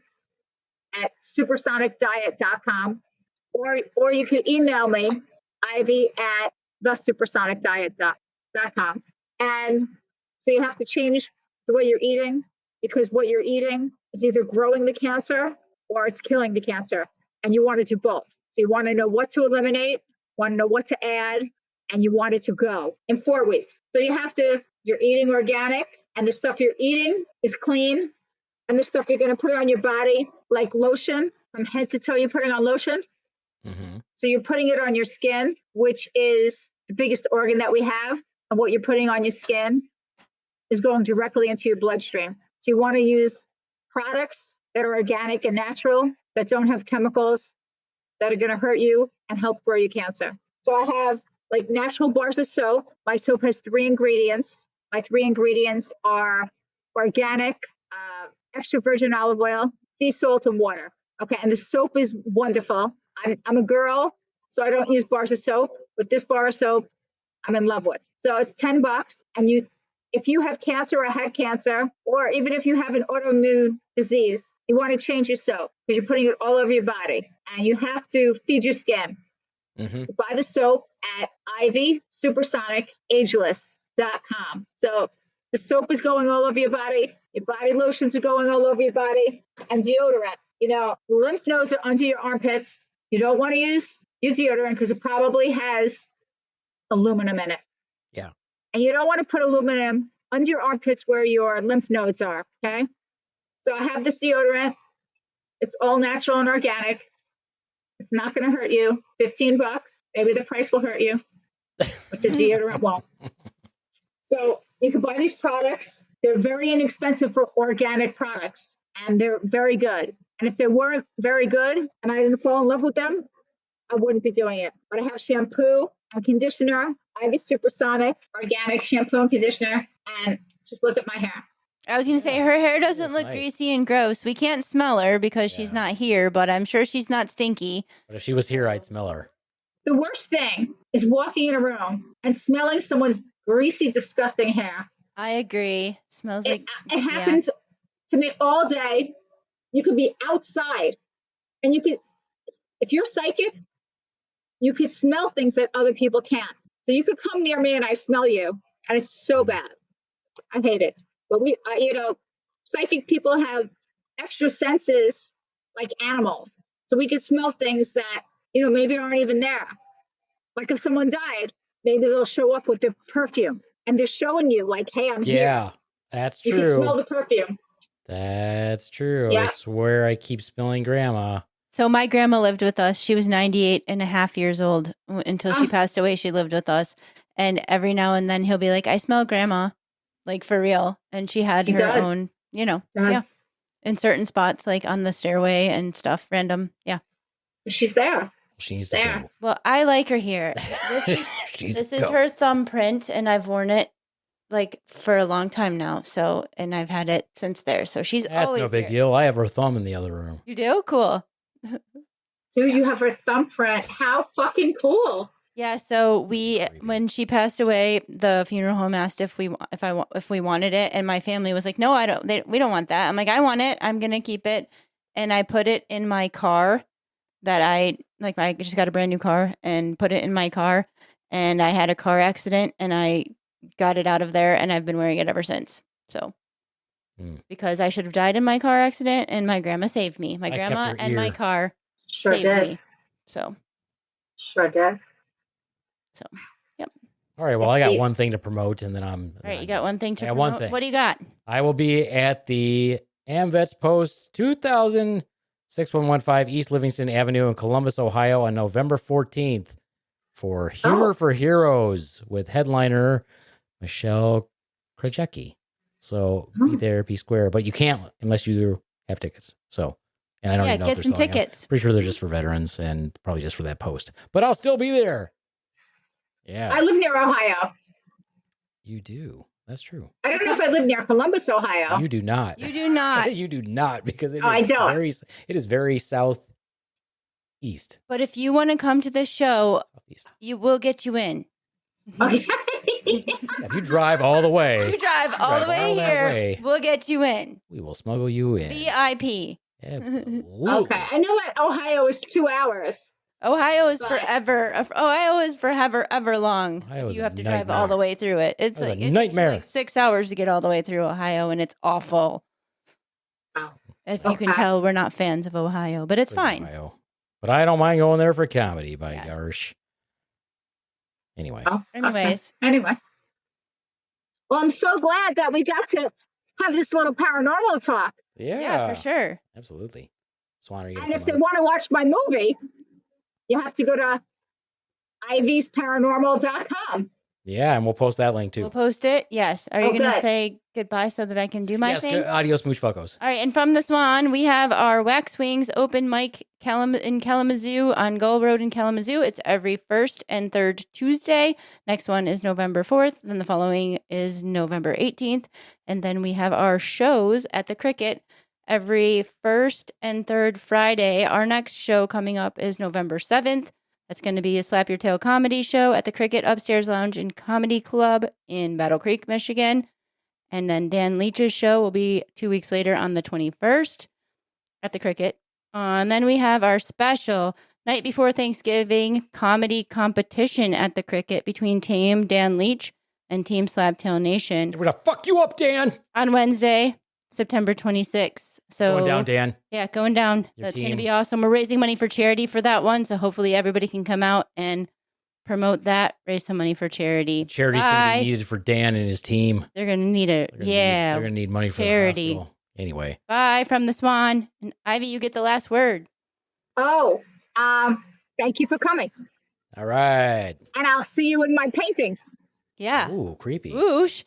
at supersonicdiet.com. Or you can email me, Ivy at thesupersonicdiet.com. And so you have to change the way you're eating because what you're eating is either growing the cancer or it's killing the cancer. And you want to do both. So you want to know what to eliminate, want to know what to add, and you want it to go in 4 weeks. So you're eating organic and the stuff you're eating is clean. And the stuff you're going to put on your body, like lotion, from head to toe, you're putting on lotion. Mm-hmm. So you're putting it on your skin, which is the biggest organ that we have. And what you're putting on your skin is going directly into your bloodstream. So you want to use products that are organic and natural, that don't have chemicals, that are going to hurt you and help grow your cancer. So I have like natural bars of soap. My soap has 3 ingredients. My 3 ingredients are organic, extra virgin olive oil, sea salt, and water. Okay, and the soap is wonderful. I'm a girl, so I don't use bars of soap. But this bar of soap, I'm in love with. So it's $10, and if you have cancer or had cancer, or even if you have an autoimmune disease, you want to change your soap because you're putting it all over your body, and you have to feed your skin. Mm-hmm. You buy the soap at Ivy Supersonic Ageless.com. So the soap is going all over your body lotions are going all over your body, and deodorant. Lymph nodes are under your armpits. You don't want to use your deodorant because it probably has aluminum in it. Yeah. And you don't want to put aluminum under your armpits where your lymph nodes are, okay? So I have this deodorant. It's all natural and organic. It's not going to hurt you. $15. Maybe the price will hurt you, but the deodorant won't. So you can buy these products. They're very inexpensive for organic products, and they're very good. And if they weren't very good and I didn't fall in love with them, I wouldn't be doing it. But I have shampoo and conditioner, Ivy Supersonic, organic shampoo and conditioner, and just look at my hair. I was going to say, her hair doesn't look nice. greasy and gross. We can't smell her because she's not here, but I'm sure she's not stinky. But if she was here, I'd smell her. The worst thing is walking in a room and smelling someone's greasy, disgusting hair. I agree. Smells like it happens to me all day. You could be outside and if you're psychic, you could smell things that other people can't. So you could come near me and I smell you, and it's so bad. I hate it. But psychic people have extra senses like animals. So we could smell things that, maybe aren't even there. Like if someone died, maybe they'll show up with the perfume and they're showing you like, hey, I'm here. Yeah, that's true. You can smell the perfume. That's true. Yeah. I swear I keep smelling grandma. So my grandma lived with us. She was 98 and a half years old until she passed away. She lived with us. And every now and then he'll be like, I smell grandma, like for real. And she had her own, in certain spots, like on the stairway and stuff, random. Yeah. She's there. She needs to there. go. Well, I like her here. This is her thumbprint, and I've worn it like for a long time now. So, and I've had it since there. So she's That's always no big here. deal. I have her thumb in the other room. You do? Cool. So you have her thumbprint. How fucking cool. Yeah, so when she passed away, the funeral home asked if we wanted it, and my family was like, "No, we don't want that." I'm like, "I want it. I'm gonna keep it," and I put it in my car. I just got a brand new car and put it in my car, and I had a car accident, and I got it out of there, and I've been wearing it ever since. So, because I should have died in my car accident, and my grandma saved me. My grandma and my car saved me. So, sure did. So, yep. All right. Well, I got one thing to promote, and then I'm. All right, you got one thing to promote? promote? One thing. What do you got? I will be at the AmVets Post 2000 6115 East Livingston Avenue in Columbus, Ohio on November 14th for Humor for Heroes with headliner Michelle Krajewski. So be there, be square, but you can't unless you have tickets. So And I don't even know if get they're some selling them. tickets. Pretty sure they're just for veterans and probably just for that post. But I'll still be there. Yeah. I live near Ohio. You do. That's true. I don't know if I live near Columbus, Ohio. You do not. You do not. You do not, because I don't. it is very southeast. But if you want to come to the show, Southeast. you will get you in. Okay. If you drive all the way, You drive all the way all that here, way. we'll get you in. we will smuggle you in. VIP. Absolutely. Okay. I know that Ohio is 2 hours. Ohio is But- forever. Ohio is forever, ever long. Ohio is You a have to drive nightmare. all the way through it. It's That was like a it takes you nightmare. like 6 hours to get all the way through Ohio, and it's awful. Oh. If you can Okay. tell, we're not fans of Ohio, but it's fine. Ohio. But I don't mind going there for comedy, by Yes. gosh. Anyway. Oh, Anyways, okay. Anyway. Well, I'm so glad that we got to have this little paranormal talk. yeah, for sure. Absolutely. Swan, are you And gonna if come they on? want to watch my movie, you have to go to ivysparanormal.com. Yeah, and we'll post that link too. We'll post it. Yes. Are you Oh, going to good. say goodbye so that I can do my Yes, thing? good. Adios, mooch fuckos. All right, and from the Swan, we have our Wax Wings open mic in Kalamazoo on Gull Road in Kalamazoo. It's every first and third Tuesday. Next one is November 4th. Then the following is November 18th. And then we have our shows at the Cricket every first and third Friday. Our next show coming up is November 7th. That's going to be a Slap Your Tail comedy show at the Cricket Upstairs Lounge and Comedy Club in Battle Creek, Michigan. And then Dan Leach's show will be 2 weeks later on the 21st at the Cricket. And then we have our special night before Thanksgiving comedy competition at the Cricket between Team Dan Leach and Team Slaptail Nation We're gonna fuck you up, Dan. on Wednesday, September 26th. So Going down, Dan. yeah, going down. Your That's going to team. be awesome. We're raising money for charity for that one. So hopefully everybody can come out and promote that, raise some money for charity. Charity's gonna Bye. be needed for Dan and his team. They're going to need it. They're gonna Yeah. they're gonna need money for charity. the hospital. Anyway, Bye from the Swan. And Ivy, you get the last word. Oh, thank you for coming. all right. And I'll see you in my paintings. Yeah. Ooh, creepy. Whoosh.